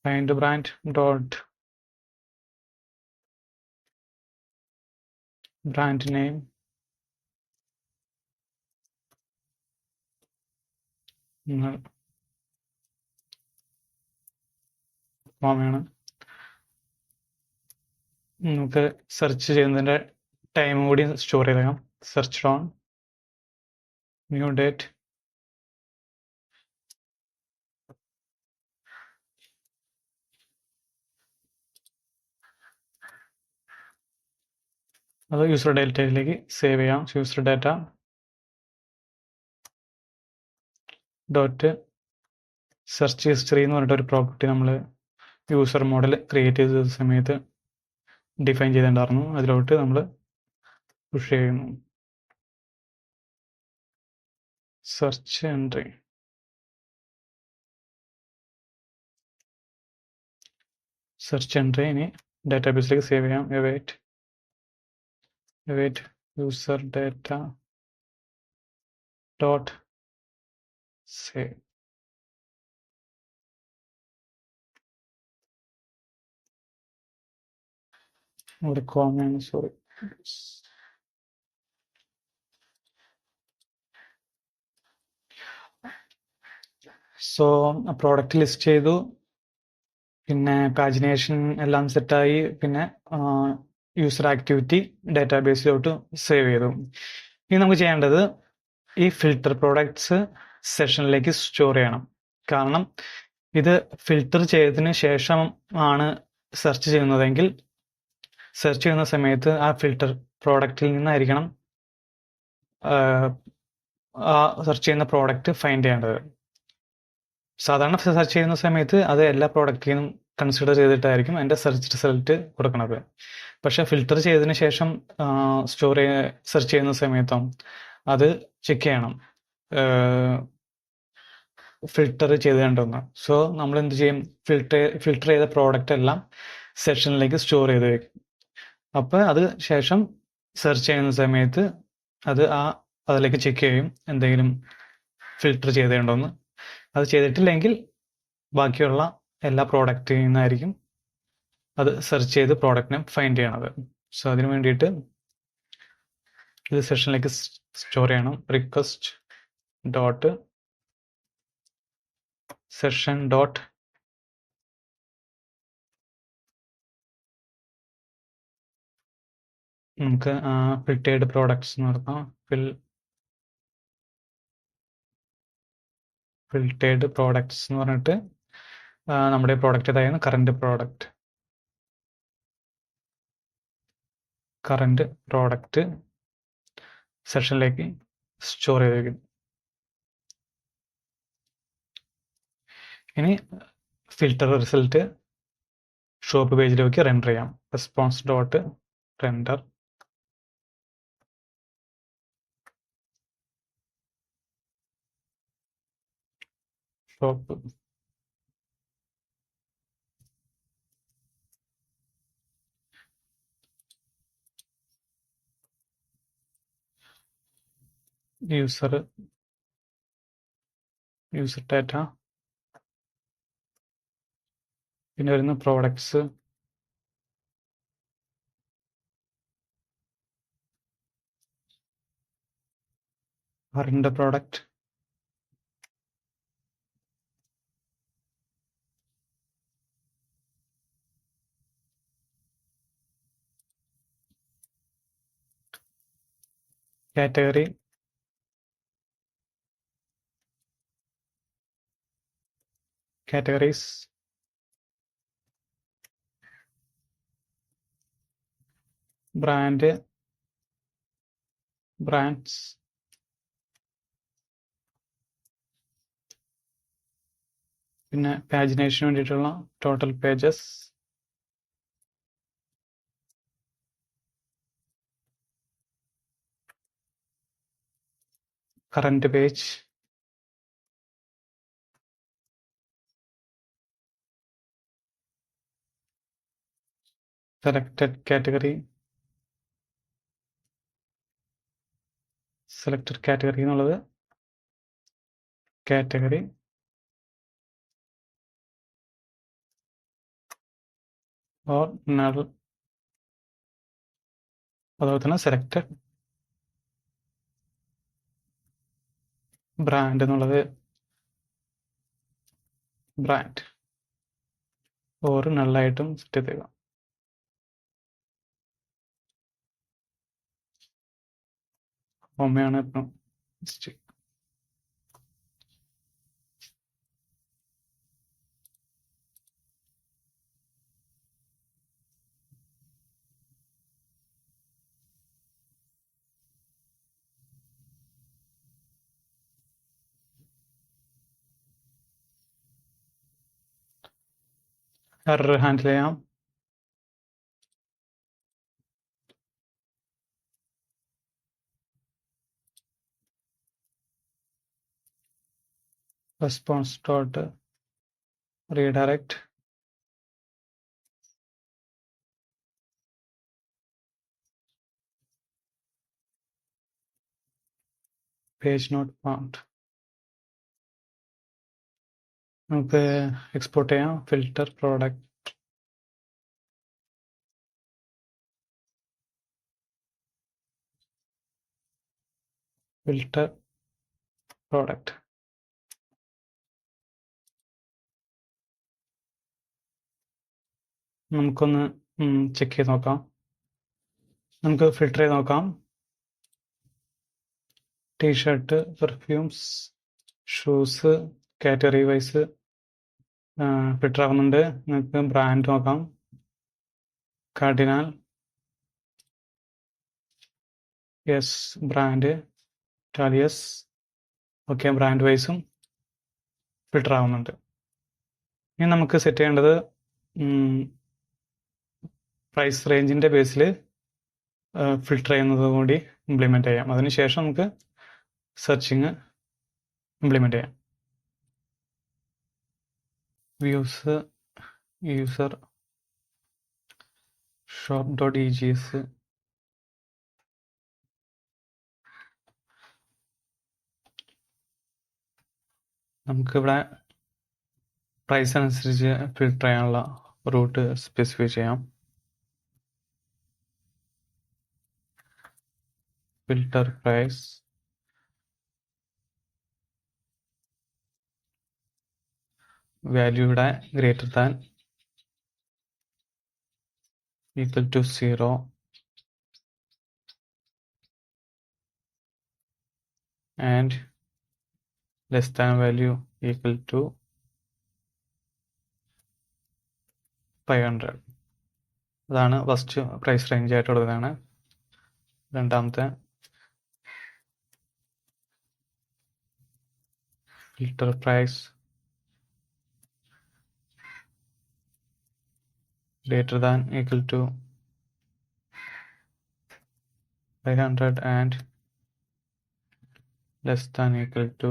Speaker 1: find brand dot brand name ഫോമാണ്. നമുക്ക് സെർച്ച് ചെയ്യുന്നതിൻ്റെ ടൈം കൂടി സ്റ്റോർ ചെയ്തേക്കാം. സെർച്ച് ഓൺ ന്യൂ ഡേറ്റ് അത് യൂസർ ഡാറ്റയിലേക്ക് സേവ് ചെയ്യാം. User data dot search history എന്ന് പറഞ്ഞിട്ട് ഒരു പ്രോപ്പർട്ടി നമ്മൾ യൂസർ മോഡൽ ക്രിയേറ്റ് ചെയ്ത സമയത്ത് ഡിഫൈൻ ചെയ്തിട്ടുണ്ടായിരുന്നു. അതിലോട്ട് നമ്മൾ പുഷ് ചെയ്യുന്നു. സെർച്ച് എൻട്രി ഇനി ഡാറ്റാബേസിലേക്ക് സേവ് ചെയ്യാം. await user data dot save. ഒരു കോമയാണ്, സോറി. സോ പ്രോഡക്റ്റ് ലിസ്റ്റ് ചെയ്തു, പിന്നെ പാജിനേഷൻ എല്ലാം സെറ്റായി, പിന്നെ യൂസർ ആക്ടിവിറ്റി ഡാറ്റാബേസിലോട്ട് സേവ് ചെയ്തു. ഇനി നമുക്ക് ചെയ്യേണ്ടത് ഈ ഫിൽട്ടർ പ്രോഡക്ട്സ് സെഷനിലേക്ക് സ്റ്റോർ ചെയ്യണം. കാരണം ഇത് ഫിൽട്ടർ ചെയ്തതിന് ശേഷം ആണ് സെർച്ച് ചെയ്യുന്നതെങ്കിൽ സെർച്ച് ചെയ്യുന്ന സമയത്ത് ആ ഫിൽട്ടർ പ്രോഡക്റ്റിൽ നിന്നായിരിക്കണം ആ സെർച്ച് ചെയ്യുന്ന പ്രോഡക്റ്റ് ഫൈൻഡ് ചെയ്യേണ്ടത്. സാധാരണ സെർച്ച് ചെയ്യുന്ന സമയത്ത് അത് എല്ലാ പ്രോഡക്റ്റിനും കൺസിഡർ ചെയ്തിട്ടായിരിക്കും എൻ്റെ സെർച്ച് റിസൾട്ട് കൊടുക്കുന്നത്. പക്ഷെ ഫിൽട്ടർ ചെയ്തതിന് ശേഷം സെർച്ച് ചെയ്യുന്ന സമയത്തും അത് ചെക്ക് ചെയ്യണം, ഫിൽട്ടർ ചെയ്തിട്ടുണ്ടെന്ന്. സോ നമ്മൾ എന്ത് ചെയ്യും, ഫിൽട്ടർ ചെയ്ത പ്രോഡക്റ്റ് എല്ലാം സെഷനിലേക്ക് സ്റ്റോർ ചെയ്ത് വെക്കും. അപ്പോൾ അത് ശേഷം സെർച്ച് ചെയ്യുന്ന സമയത്ത് അതിലേക്ക് ചെക്ക് ചെയ്യും എന്തെങ്കിലും ഫിൽട്ടർ ചെയ്തിട്ടുണ്ടോയെന്ന്. അത് ചെയ്തിട്ടില്ലെങ്കിൽ ബാക്കിയുള്ള എല്ലാ പ്രോഡക്റ്റിൽ നിന്നായിരിക്കും അത് സെർച്ച് ചെയ്ത് പ്രോഡക്റ്റിനെ ഫൈൻഡ് ചെയ്യണത്. സോ അതിന് വേണ്ടിയിട്ട് ഇത് സെഷനിലേക്ക് സ്റ്റോർ ചെയ്യണം. റിക്വസ്റ്റ് ഡോട്ട് സെഷൻ ഡോട്ട് നമുക്ക് ഫിൽറ്റേർഡ് പ്രോഡക്ട്സ് എന്ന് പറഞ്ഞാൽ ഫിൽറ്റേർഡ് പ്രോഡക്ട്സ് എന്ന് പറഞ്ഞിട്ട് നമ്മുടെ പ്രോഡക്റ്റ് ഏതായിരുന്നു കറണ്ട് പ്രോഡക്റ്റ് സെഷനിലേക്ക് സ്റ്റോർ ചെയ്ത് വയ്ക്കും. ഇനി ഫിൽറ്റർ റിസൾട്ട് ഷോപ്പ് പേജിലേക്ക് റെൻഡർ ചെയ്യാം. Response dot render shop. User data, പിന്നെ വരുന്ന products, current product, category, categories, brands, പിന്നെ പാജിനേഷന് വേണ്ടിയിട്ടുള്ള total pages, current page, selected category എന്നുള്ളത് കാറ്റഗറി ഓർ നൾ, അതുപോലെ തന്നെ സെലക്ടഡ് ബ്രാൻഡ് എന്നുള്ളത് ബ്രാൻഡ് ഓർ നള്ളായിട്ടും സെറ്റ് ചെയ്തേക്കാം. ഹോമയാണ് ഇപ്പം എറർ ഹാൻഡിൽ ചെയ്യാം. Response dot redirect, page not found. നമുക്ക് എക്സ്പോർട്ട് ചെയ്യാം. ഫിൽറ്റർ പ്രോഡക്റ്റ്, നമുക്കൊന്ന് ചെക്ക് ചെയ്ത് നോക്കാം. നമുക്ക് ഫിൽട്ടർ ചെയ്ത് നോക്കാം. T shirt, perfumes, shoes category wise filter ആവുന്നുണ്ട്. നിങ്ങൾക്ക് ബ്രാൻഡ് നോക്കാം. Cardinal, yes brand. ടാലിയസ്, ഓക്കെ ബ്രാൻഡ് വൈസും ഫിൽട്ടർ ആവുന്നുണ്ട്. ഇനി നമുക്ക് സെറ്റ് ചെയ്യേണ്ടത് പ്രൈസ് റേഞ്ചിൻ്റെ ബേസിൽ ഫിൽട്ടർ ചെയ്യുന്നത് കൂടി ഇംപ്ലിമെൻ്റ് ചെയ്യാം. അതിനുശേഷം നമുക്ക് സെർച്ചിങ് ഇംപ്ലിമെൻ്റ് ചെയ്യാം. യൂസർ shop.egs, നമുക്കിവിടെ പ്രൈസ് അനുസരിച്ച് ഫിൽട്ടർ ചെയ്യാനുള്ള റൂട്ട് സ്പെസിഫൈ ചെയ്യാം. ഫിൽട്ടർ പ്രൈസ്, വാല്യൂ ഇവിടെ greater than equal to 0 and less than value equal to 500. അതാണ് ഫസ്റ്റ് പ്രൈസ് റേഞ്ച് ആയിട്ട് കൊടുക്കുന്നതാണ്. രണ്ടാമത്തെ filter price greater than equal to 500 and less than equal to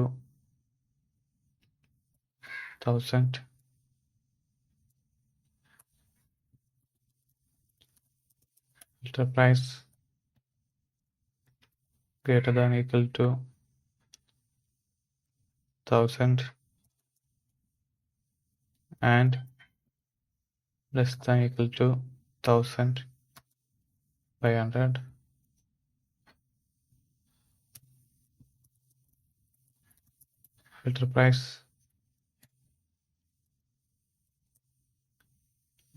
Speaker 1: 1000. Filter price greater than equal to 1000 and less than equal to 1500. Filter price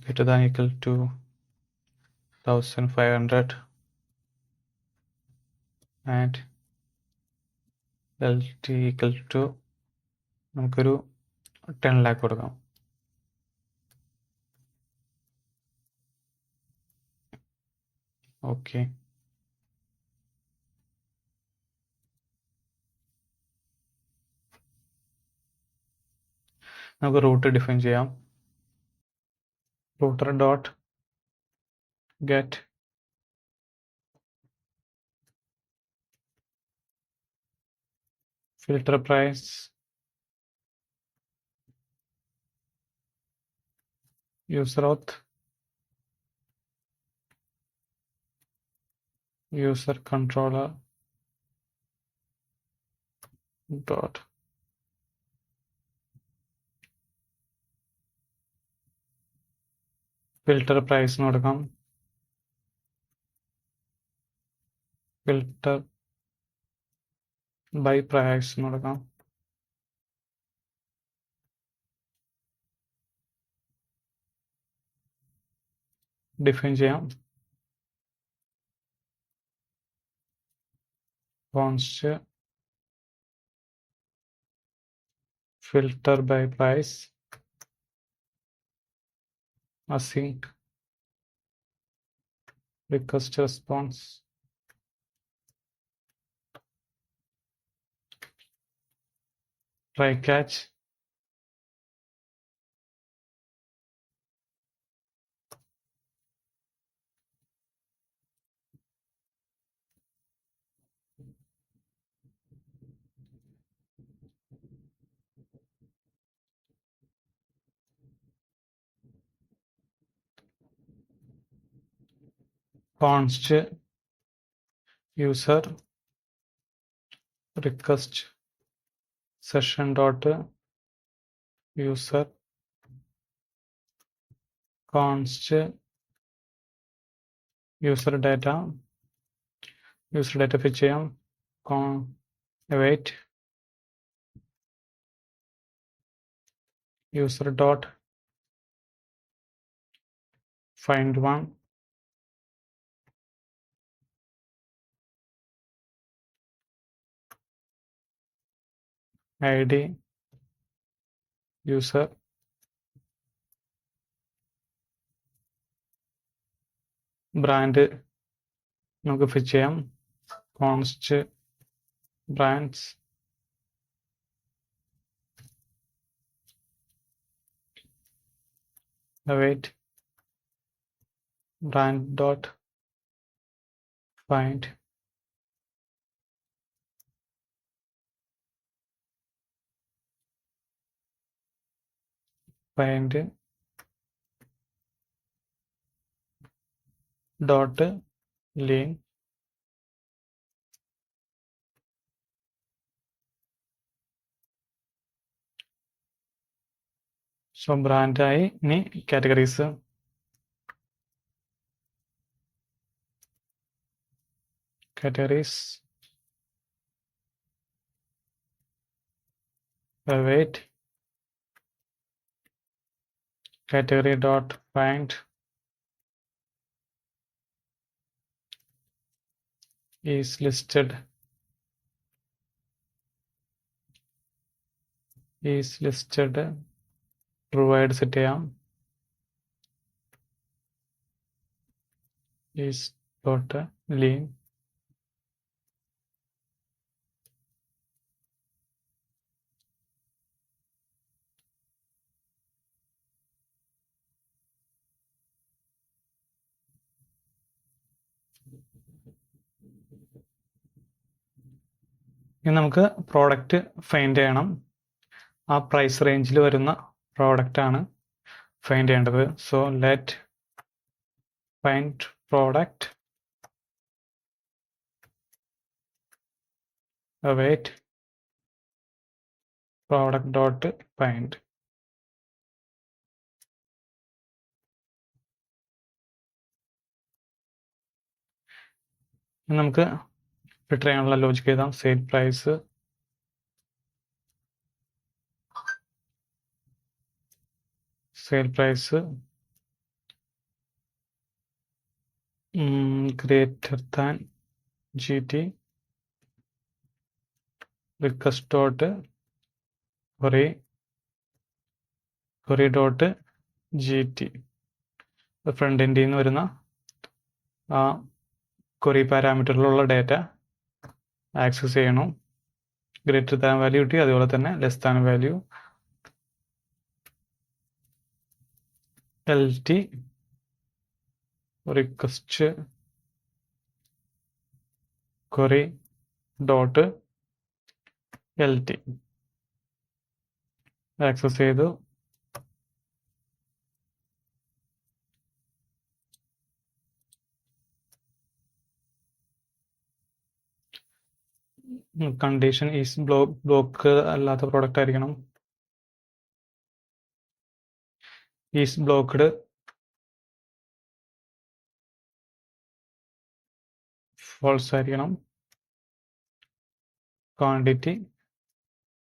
Speaker 1: greater than equal to 1500 and LT equal to നമുക്കൊരു 10 lakh കൊടുക്കാം. Okay, നമുക്ക് route define ചെയ്യാം. Router dot get filter price user auth user controller dot filter price കൊടുക്കാം. filter by price കൊടുക്കാം. Define ചെയ്യാം. const filter by price async request response try catch const user request session dot user const user data fetch ചെയ്യാം. await user dot find one id user brand നമുക്ക് ഫിച്ച് ചെയ്യാം. const brands await brand dot find dot link so ബ്രാൻഡായി ഇനി categories await category dot find is listed is listed true ആയിട്ട് set ചെയ്യാം. Is dot lean ഇനി നമുക്ക് product find ചെയ്യണം. ആ പ്രൈസ് റേഞ്ചിൽ വരുന്ന പ്രോഡക്റ്റാണ് ഫൈൻഡ് ചെയ്യേണ്ടത്. So let find product await product dot find. നമുക്ക് ഫിൽട്ടർ ചെയ്യാനുള്ള ലോജിക്ക് എഴുതാം. Sale price greater than GT request dot query dot GT. Front എൻഡിൽ നിന്ന് വരുന്ന ആ ക്വറി പാരാമീറ്ററിലുള്ള ഡേറ്റ ആക്സസ് ചെയ്യണം. ഗ്രേറ്റർ ദാൻ വാല്യൂ കിട്ടി, അതുപോലെ തന്നെ less than value LT request query dot LT access ചെയ്തു. കണ്ടീഷൻ ഈസ് ബ്ലോക്ക് അല്ലാത്ത പ്രോഡക്റ്റ് ആയിരിക്കണം. ഈസ് ബ്ലോക്ക്ഡ് ഫോൾസ് ആയിരിക്കണം. ക്വാണ്ടിറ്റി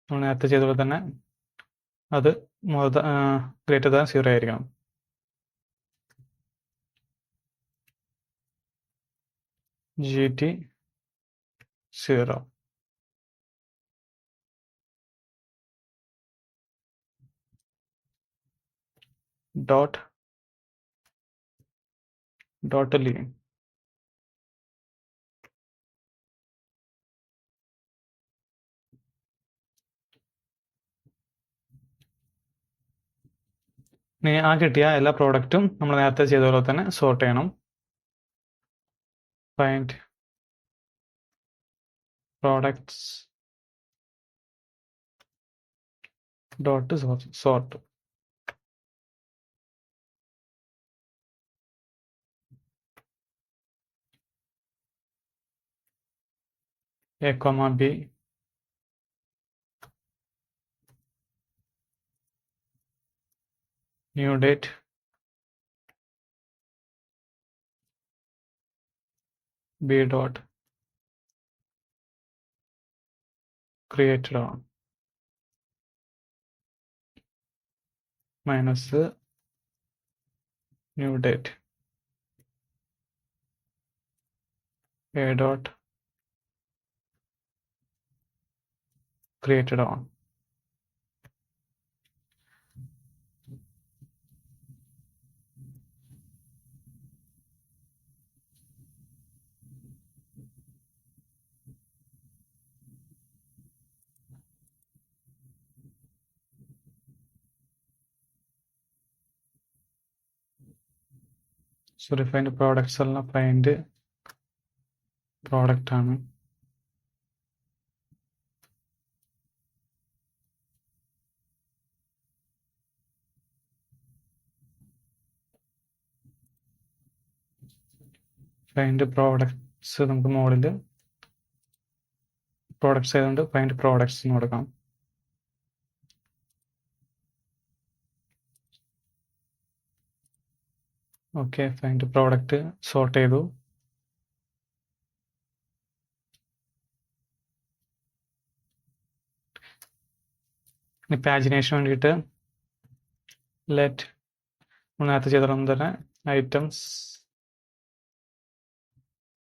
Speaker 1: നമ്മൾ നേരത്തെ ചെയ്ത പോലെ തന്നെ അത് ഗ്രേറ്റർ ദാൻ 0 ആയിരിക്കണം. GT 0. dot lien ഇനി ആ കിട്ടിയ എല്ലാ പ്രോഡക്റ്റും നമ്മൾ നേരത്തെ ചെയ്ത പോലെ തന്നെ സോർട്ട് ചെയ്യണം. Find products dot sort. A, B new date B dot created on minus new date A dot created on. So find products അല്ല find product ആണ്. ഫൈൻഡ് പ്രോഡക്ട്സ് നമുക്ക് മോഡിൽ പ്രോഡക്ട്സ് ആയതുകൊണ്ട് ഫൈൻഡ് പ്രോഡക്ട്സ് എന്ന് കൊടുക്കാം. ഓക്കെ, ഫൈൻഡ് പ്രോഡക്റ്റ് സോർട്ട് ചെയ്തു. ഇനി പാജിനേഷന് വേണ്ടിയിട്ട് ലെറ്റ് നേരത്തെ ചെയ്തോളം തന്നെ ഐറ്റംസ്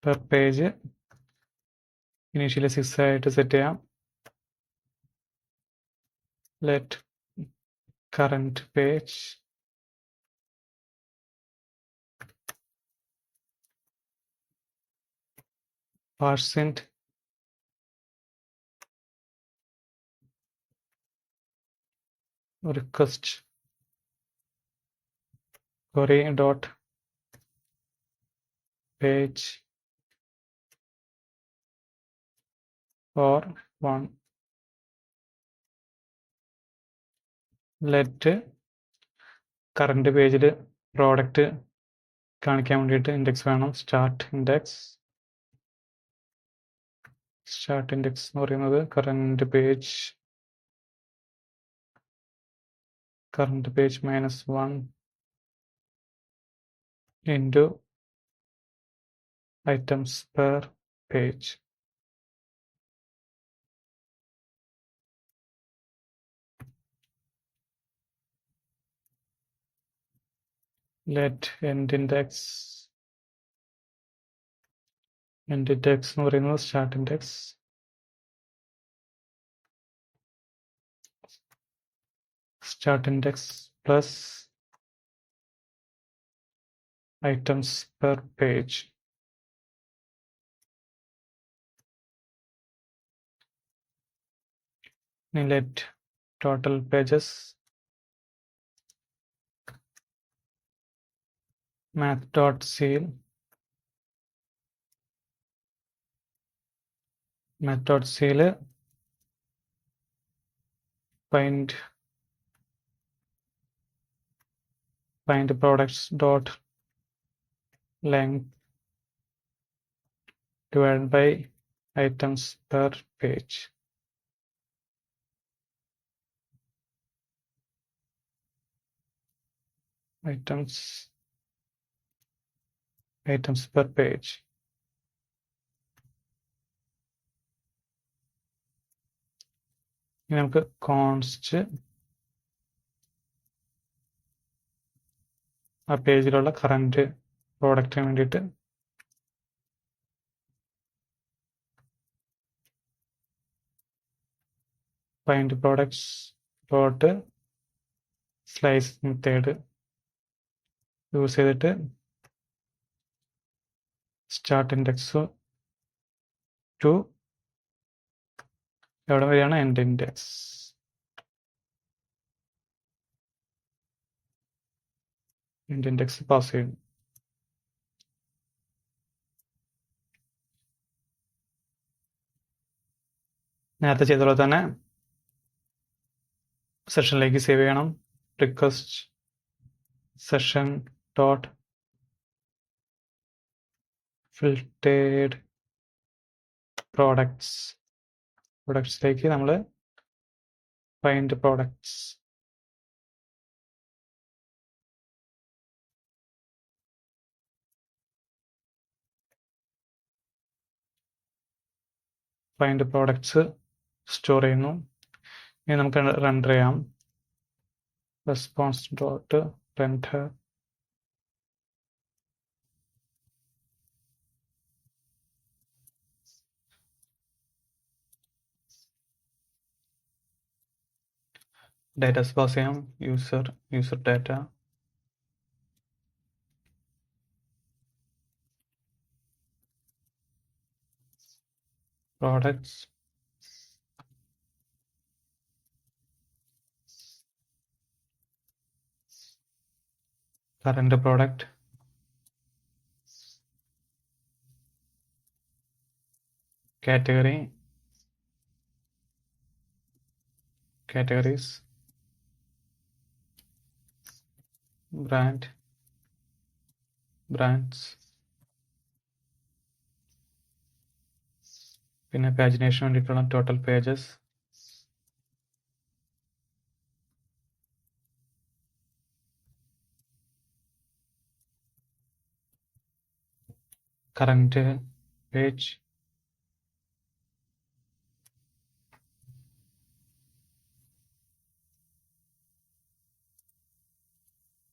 Speaker 1: പെർ പേജ് ഇനീഷ്യലി 6 ആയിട്ട് സെറ്റ് ചെയ്യാം. let current page %, request query dot page or 1. let current പേജിൽ പ്രോഡക്റ്റ് കാണിക്കാൻ വേണ്ടിയിട്ട് ഇൻഡെക്സ് വേണം. സ്റ്റാർട്ട് ഇൻഡെക്സ് എന്ന് പറയുന്നത് current page -1 into items per page. let end index എന്ന് പറയുന്നത് start index plus items per page. let total pages math.ceil find products dot length divided by items per page. items per page. ഇനി നമുക്ക് const ആ പേജിലുള്ള current പ്രോഡക്റ്റിന് വേണ്ടിയിട്ട് find products dot slice method use ചെയ്തിട്ട് start index to എവിടെ വരെയാണ് end index. Pass ചെയ്യുന്നു. നേരത്തെ ചെയ്ത പോലെ തന്നെ സെഷനിലേക്ക് സേവ് ചെയ്യണം. റിക്വസ്റ്റ് സെഷൻ ഡോട്ട് ഫിൽറ്റേർഡ് പ്രോഡക്ട്സിലേക്ക് നമ്മൾ ഫൈൻഡ് പ്രോഡക്ട്സ് സ്റ്റോർ ചെയ്യുന്നു. ഇനി നമുക്ക് റെൻഡർ ചെയ്യാം. Response dot render data pass ചെയ്യാം. User data products current product categories brands പിന്നെ pagination വേണ്ടിയിട്ടുള്ള total pages current page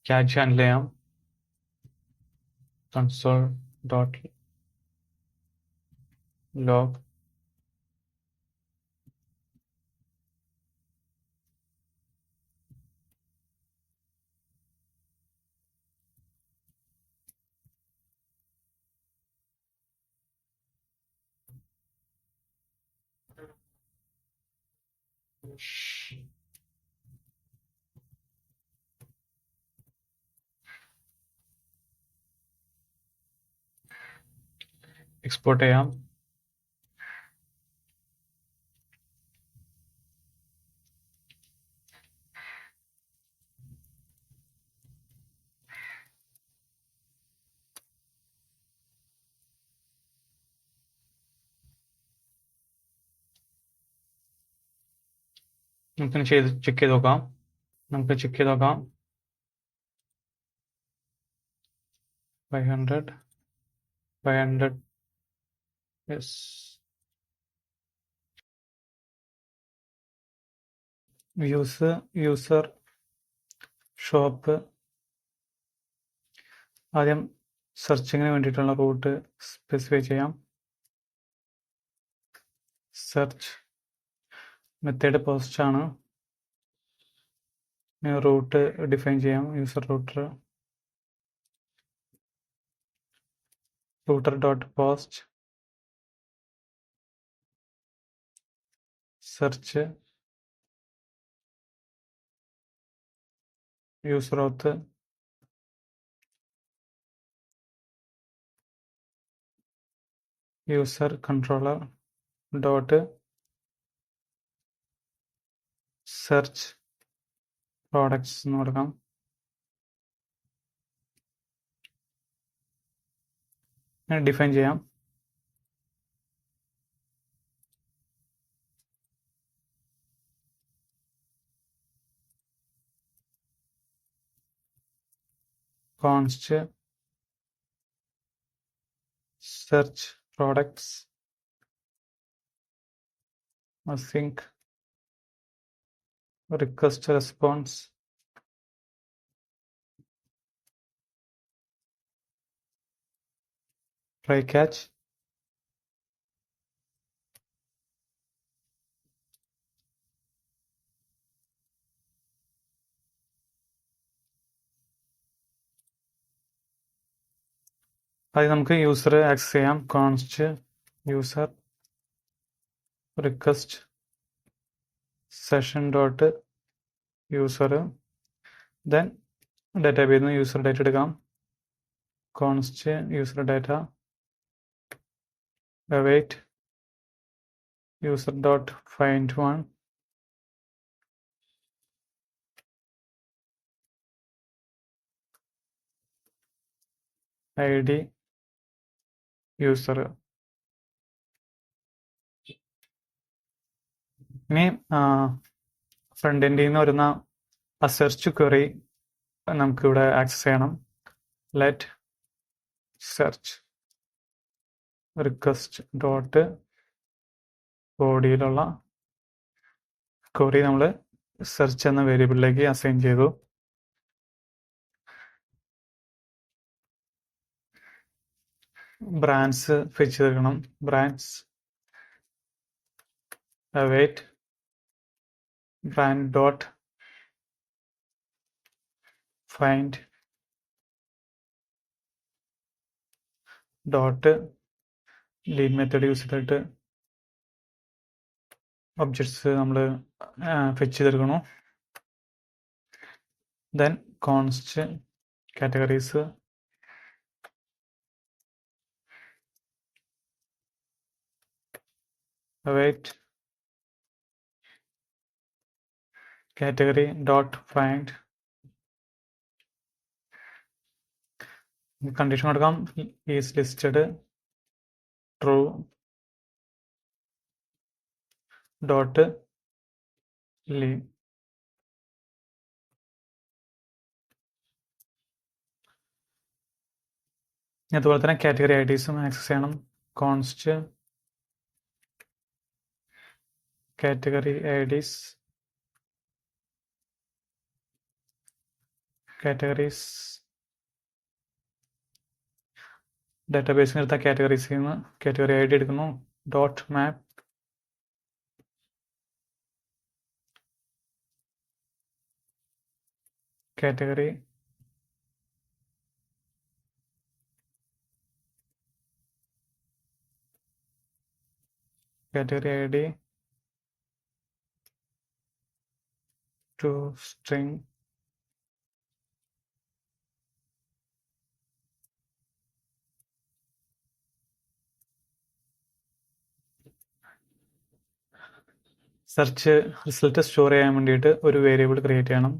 Speaker 1: catch handle ചെയ്യാം. console dot log എക്സ്പോർട്ട് ചെയ്യാം. നമുക്ക് ചെക്ക് ചെയ്ത് നോക്കാം. 500 യെസ്. User shop. ആദ്യം സെർച്ചിങ്ങിന് വേണ്ടിയിട്ടുള്ള റൂട്ട് സ്പെസിഫൈ ചെയ്യാം. സെർച്ച് മെത്തേഡ് പോസ്റ്റ് ആണ്. റൂട്ട് ഡിഫൈൻ ചെയ്യാം. User router dot post search user auth user controller dot search products എന്ന് കൊടുക്കാം. ഡിഫൈൻ ചെയ്യാം. const search products async request response try catch അത് നമുക്ക് യൂസർ ആക്സസ് ചെയ്യാം. Const user request session dot user then ഡാറ്റാബേസിൽ നിന്ന് user data എടുക്കാം. Const user data await user dot find one id user. ഇനി ഫ്രണ്ട് എൻഡിൽ നിന്ന് വരുന്ന ആ സെർച്ച് ക്വറി നമുക്കിവിടെ ആക്സസ് ചെയ്യണം. ലെറ്റ് സെർച്ച് റിക്വസ്റ്റ് ഡോട്ട് ബോഡിയിലുള്ള ക്വറി നമ്മൾ സെർച്ച് എന്ന വേരിയബിളിലേക്ക് അസൈൻ ചെയ്തു. ബ്രാൻഡ്സ് ഫെച്ച് ചെയ്തെടുക്കണം. Brands await brand dot find dot lead method use ചെയ്തിട്ട് ഒബ്ജക്ട്സ് നമ്മൾ ഫെച്ച് ചെയ്തെടുക്കണം. Then const categories await category dot find condition കൊടുക്കാം. Is listed true dot leave. അതുപോലെ തന്നെ കാറ്റഗറി ഐഡീസും ആക്സസ് ചെയ്യണം. കോൺസ്റ്റ് കാറ്റഗറി ഐഡീസ് കാറ്റഗറീസ് ഡാറ്റാബേസിന് എടുത്ത കാറ്റഗറീസിൽ നിന്ന് കാറ്റഗറി ഐ ഡി എടുക്കുന്നു. Dot map category I D to string search result store ചെയ്യാൻ വേണ്ടിയിട്ട് ഒരു വേരിയബിൾ ക്രിയേറ്റ് ചെയ്യണം.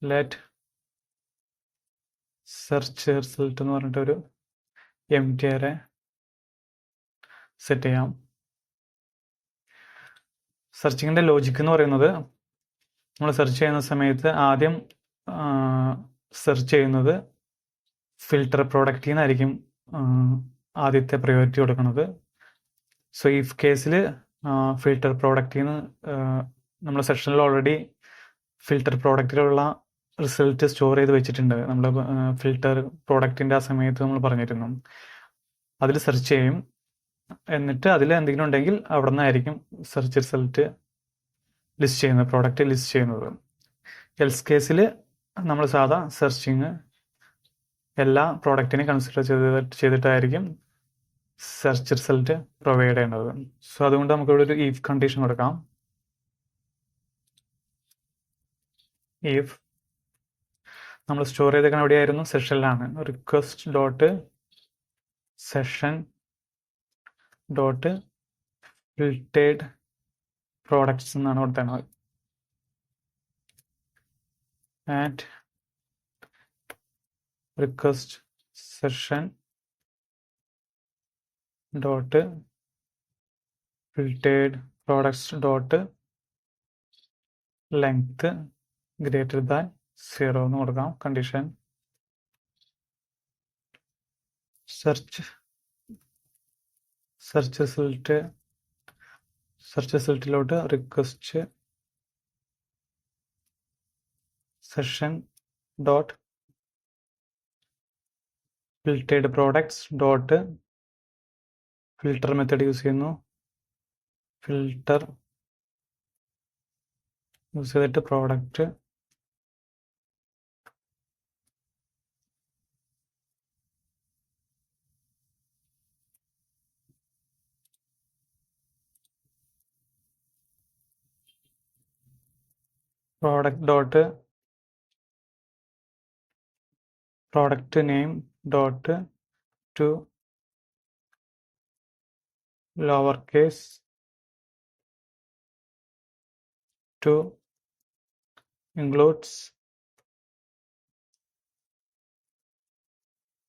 Speaker 1: ലെറ്റ് സെർച്ച് റിസൾട്ട് എന്ന് പറഞ്ഞിട്ട് ഒരു empty array സെറ്റ് ചെയ്യാം. സെർച്ചിങ്ങിൻ്റെ ലോജിക് എന്ന് പറയുന്നത് നമ്മൾ സെർച്ച് ചെയ്യുന്ന സമയത്ത് ആദ്യം സെർച്ച് ചെയ്യുന്നത് ഫിൽട്ടർ പ്രോഡക്റ്റിൽ നിന്നായിരിക്കും ആദ്യത്തെ പ്രയോറിറ്റി കൊടുക്കുന്നത്. സോ ഇഫ് കേസിൽ ഫിൽട്ടർ പ്രോഡക്റ്റിൽ നിന്ന് നമ്മുടെ സെക്ഷനിൽ ഓൾറെഡി ഫിൽട്ടർ പ്രോഡക്റ്റിലുള്ള റിസൾട്ട് സ്റ്റോർ ചെയ്ത് വെച്ചിട്ടുണ്ട്. നമ്മൾ ഫിൽട്ടർ പ്രോഡക്റ്റിൻ്റെ ആ സമയത്ത് നമ്മൾ പറഞ്ഞിരുന്നു. അതിൽ സെർച്ച് ചെയ്യും, എന്നിട്ട് അതിൽ എന്തെങ്കിലും ഉണ്ടെങ്കിൽ അവിടെ നിന്നായിരിക്കും സെർച്ച് റിസൾട്ട് ലിസ്റ്റ് ചെയ്യുന്നത്, പ്രോഡക്റ്റ് ലിസ്റ്റ് ചെയ്യുന്നത്. എൽസ് കേസിൽ നമ്മൾ സാധാ സെർച്ചിങ് എല്ലാ പ്രോഡക്റ്റിനെയും കൺസിഡർ ചെയ്തിട്ടായിരിക്കും സെർച്ച് റിസൾട്ട് പ്രൊവൈഡ് ചെയ്യേണ്ടത്. സോ അതുകൊണ്ട് നമുക്കിവിടെ ഒരു ഇഫ് കണ്ടീഷൻ കൊടുക്കാം. ഇഫ് നമ്മൾ സ്റ്റോർ ചെയ്തേക്കാൻ എവിടെയായിരുന്നു? സെഷനിലാണ്. Request dot session dot filtered products എന്നാണ് കൊടുത്തേണ്ടത്. And request session dot filtered products dot length greater than 0 എന്ന് കൊടുക്കാം കണ്ടീഷൻ. സെർച്ച് റിസൾട്ടിലോട്ട് request session dot filtered products dot filter method use ചെയ്യുന്നു. ഫിൽട്ടർ യൂസ് ചെയ്തിട്ട് product dot product name dot to lower case to includes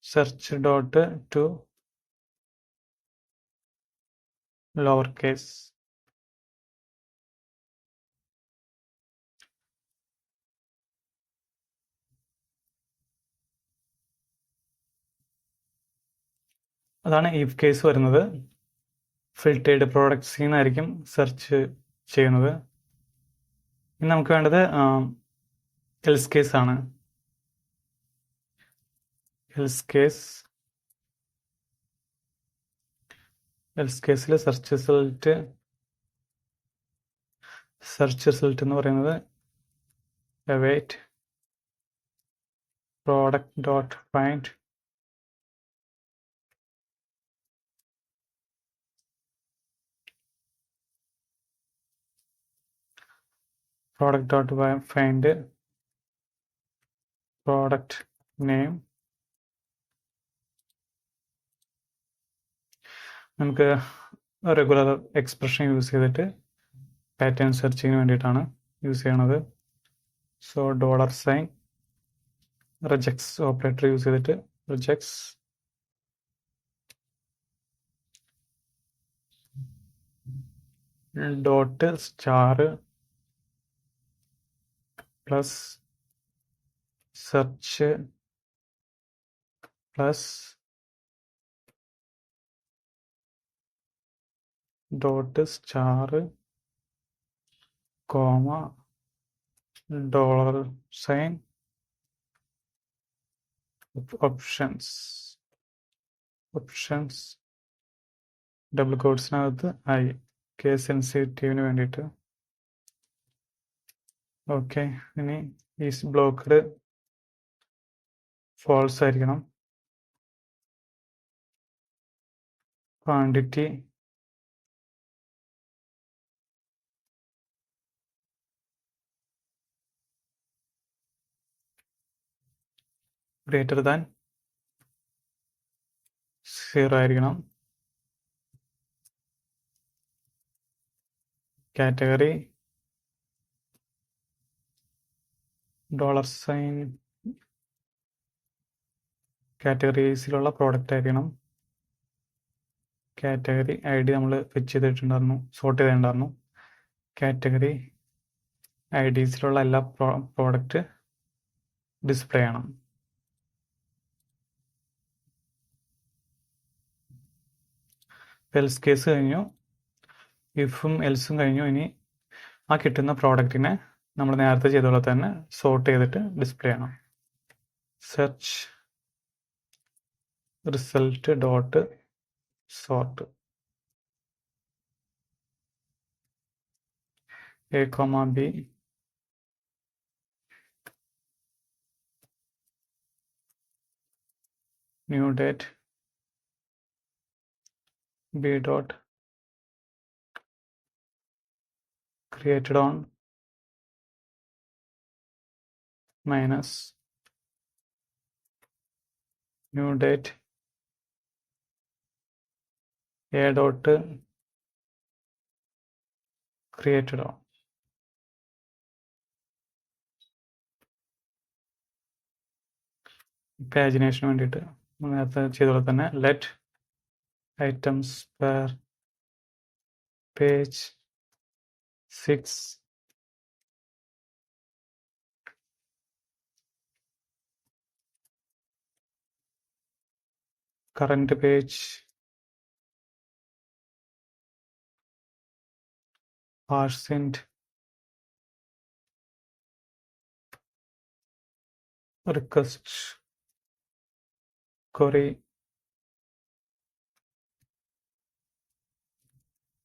Speaker 1: search dot to lower case. അതാണ് if case വരുന്നത്. Filtered പ്രോഡക്ട്സിൽ നിന്നായിരിക്കും search ചെയ്യുന്നത്. ഇനി നമുക്ക് വേണ്ടത് എൽസ് കേസ് ആണ്. എൽസ് കേസിൽ സെർച്ച് റിസൾട്ട് എന്ന് പറയുന്നത് await product dot find product dot find product name. നമുക്ക് റെഗുലർ എക്സ്പ്രഷൻ യൂസ് ചെയ്തിട്ട് പാറ്റേൺ സെർച്ചിങ്ങിന് വേണ്ടിയിട്ടാണ് യൂസ് ചെയ്യണത്. So $sign regex operator use ചെയ്തിട്ട് regex dot star plus search plus dot star comma $sign options double കോട്ട്സിനകത്ത് I case സെൻസിറ്റീവിന് വേണ്ടിയിട്ട്. Okay, ഇനി ഈസ് ബ്ലോക്ക്ഡ് ഫോൾസ് ആയിരിക്കണം. ക്വാണ്ടിറ്റി ഗ്രേറ്റർ ദാൻ 0 ആയിരിക്കണം. കാറ്റഗറി $, കാറ്റഗറീസിലുള്ള പ്രോഡക്റ്റ് ആയിരിക്കണം. കാറ്റഗറി ID നമ്മൾ ഫെച്ച് ചെയ്തിട്ടുണ്ടായിരുന്നു, സോർട്ട് ചെയ്തിട്ടുണ്ടായിരുന്നു. കാറ്റഗറി IDസിലുള്ള എല്ലാ പ്രോഡക്റ്റ് ഡിസ്പ്ലേ ചെയ്യണം. എൽസ് കേസ് കഴിഞ്ഞു, ഇഫും എൽസും കഴിഞ്ഞു. ഇനി ആ കിട്ടുന്ന പ്രോഡക്റ്റിനെ നമ്മൾ നേരത്തെ ചെയ്ത പോലെ തന്നെ സോർട്ട് ചെയ്തിട്ട് ഡിസ്പ്ലേ ചെയ്യണം. Search result dot sort A, B, new date, B dot created on minus new date, A dot created on. പാജിനേഷന് വേണ്ടിയിട്ട് നേരത്തെ ചെയ്ത പോലെ തന്നെ let items per page 6 current page %, request query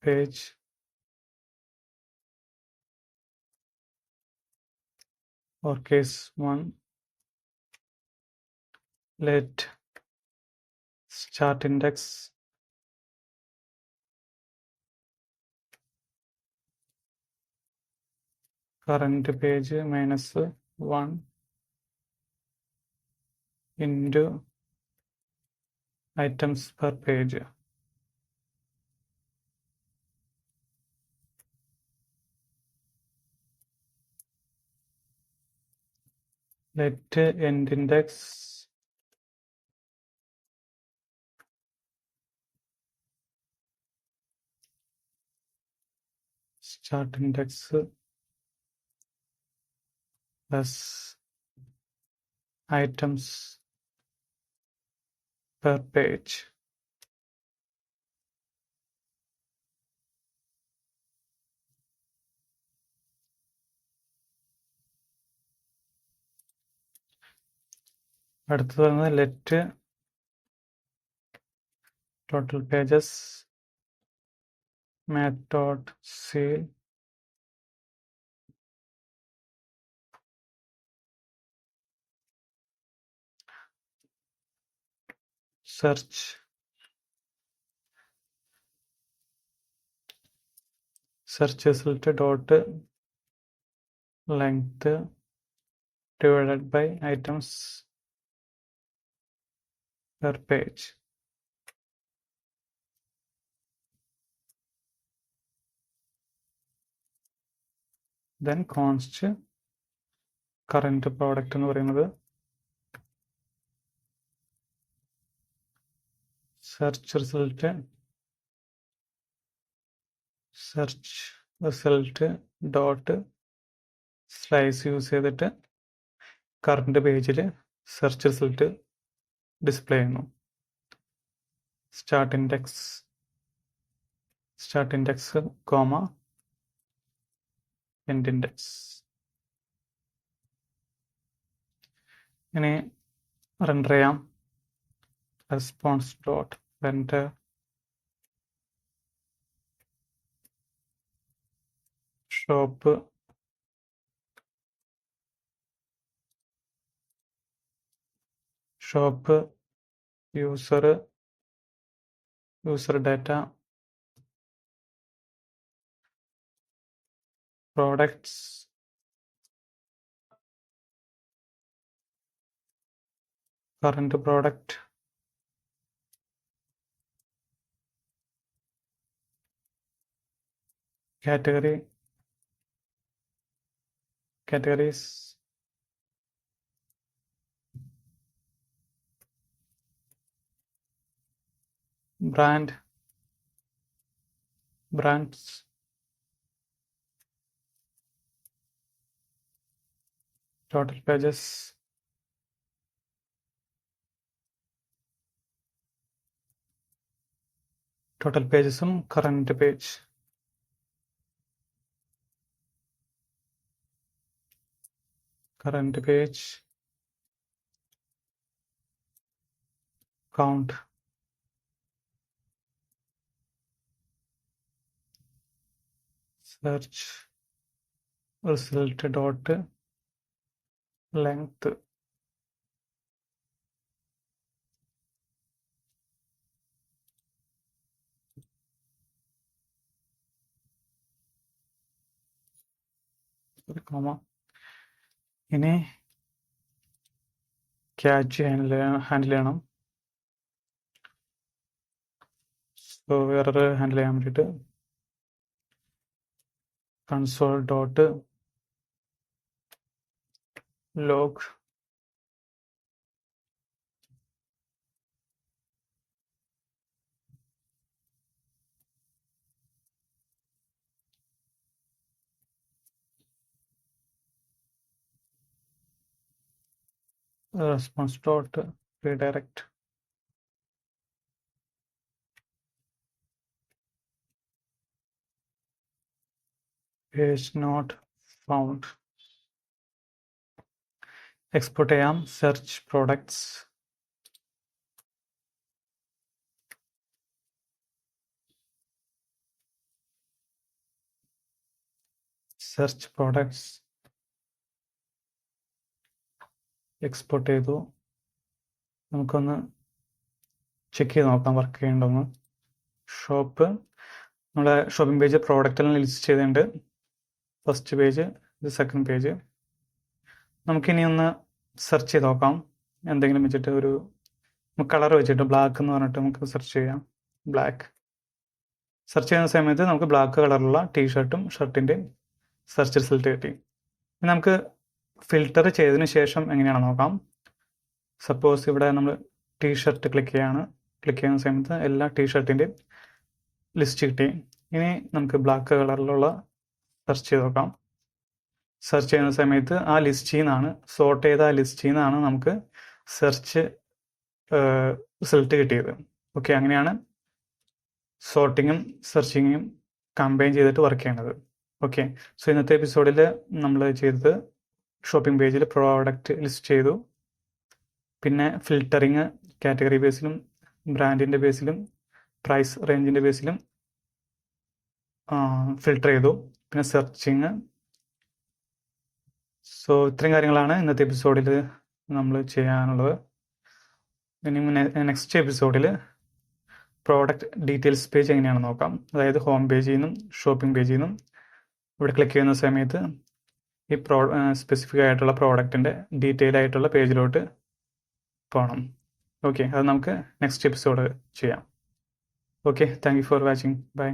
Speaker 1: page or case 1, let start index current page -1 into items per page. Let end index start index plus items per page. അടുത്തത് പറയുന്നത് let total pages math dot seal search result dot length divided by items per page. Then const current product എന്ന് പറയുന്നത് search result dot slice use ചെയ്തിട്ട് current പേജിൽ search result display ചെയ്യുന്നു. Start index comma end index. ഇനി render ചെയ്യാം. Response dot render shop user data products current product, categories, brands, total pages, total pages, current page, count, search result dot length, comma. ഇനി catch handle ചെയ്യണം. So error handle ചെയ്യാൻ വേണ്ടിയിട്ട് console dot log response dot redirect. Page not found. Export ചെയ്യാം. Search products. Search products. Export ചെയ്തു. നമുക്കൊന്ന് check ചെയ്ത് നോക്കാം work ചെയ്യണമെന്ന്. ഷോപ്പ്, നമ്മുടെ ഷോപ്പിംഗ് പേജ് പ്രോഡക്റ്റെല്ലാം ലിസ്റ്റ് ചെയ്തിട്ടുണ്ട്. ഫസ്റ്റ് പേജ്, ഇത് സെക്കൻഡ് പേജ്. നമുക്കിനി ഒന്ന് സെർച്ച് ചെയ്ത് നോക്കാം. എന്തെങ്കിലും വെച്ചിട്ട് ഒരു കളർ വെച്ചിട്ട് ബ്ലാക്ക് എന്ന് പറഞ്ഞിട്ട് നമുക്ക് സെർച്ച് ചെയ്യാം. ബ്ലാക്ക് സെർച്ച് ചെയ്യുന്ന സമയത്ത് നമുക്ക് ബ്ലാക്ക് കളറുള്ള ടീഷർട്ടും ഷർട്ടിൻ്റെയും സെർച്ച് റിസൾട്ട് കിട്ടി. നമുക്ക് ഫിൽട്ടർ ചെയ്തതിന് ശേഷം എങ്ങനെയാണെന്ന് നോക്കാം. സപ്പോസ് ഇവിടെ നമ്മൾ ടീഷർട്ട് ക്ലിക്ക് ചെയ്യുന്ന സമയത്ത് എല്ലാ ടീഷർട്ടിൻ്റെയും ലിസ്റ്റ് കിട്ടി. ഇനി നമുക്ക് ബ്ലാക്ക് കളറിലുള്ള സെർച്ച് ചെയ്ത് നോക്കാം. സെർച്ച് ചെയ്യുന്ന സമയത്ത് ആ ലിസ്റ്റിൽ നിന്നാണ്, സോർട്ട് ചെയ്ത ആ ലിസ്റ്റിൽ നിന്നാണ് നമുക്ക് സെർച്ച് റിസൾട്ട് കിട്ടിയത്. ഓക്കെ, അങ്ങനെയാണ് സോർട്ടിങ്ങും സെർച്ചിങ്ങും കമ്പൈൻ ചെയ്തിട്ട് വർക്ക് ചെയ്യണത്. ഓക്കെ, സോ ഇന്നത്തെ എപ്പിസോഡിൽ നമ്മൾ ചെയ്തത് ഷോപ്പിംഗ് പേജിൽ പ്രോഡക്റ്റ് ലിസ്റ്റ് ചെയ്തു, പിന്നെ ഫിൽട്ടറിങ് കാറ്റഗറി ബേസിലും ബ്രാൻഡിൻ്റെ ബേസിലും പ്രൈസ് റേഞ്ചിൻ്റെ ബേസിലും ഫിൽട്ടർ ചെയ്തു, പിന്നെ സെർച്ചിങ്. സോ ഇത്രയും കാര്യങ്ങളാണ് ഇന്നത്തെ എപ്പിസോഡിൽ നമ്മൾ ചെയ്യാനുള്ളത്. ഇനി നെക്സ്റ്റ് എപ്പിസോഡിൽ പ്രോഡക്റ്റ് ഡീറ്റെയിൽസ് പേജ് എങ്ങനെയാണെന്ന് നോക്കാം. അതായത് ഹോം പേജിൽ നിന്നും ഷോപ്പിംഗ് പേജിൽ നിന്നും ഇവിടെ ക്ലിക്ക് ചെയ്യുന്ന സമയത്ത് ഈ സ്പെസിഫിക് ആയിട്ടുള്ള പ്രോഡക്റ്റിൻ്റെ ഡീറ്റെയിൽ ആയിട്ടുള്ള പേജിലോട്ട് പോകണം. ഓക്കെ, അത് നമുക്ക് നെക്സ്റ്റ് എപ്പിസോഡ് ചെയ്യാം. Okay, thank you for watching. By.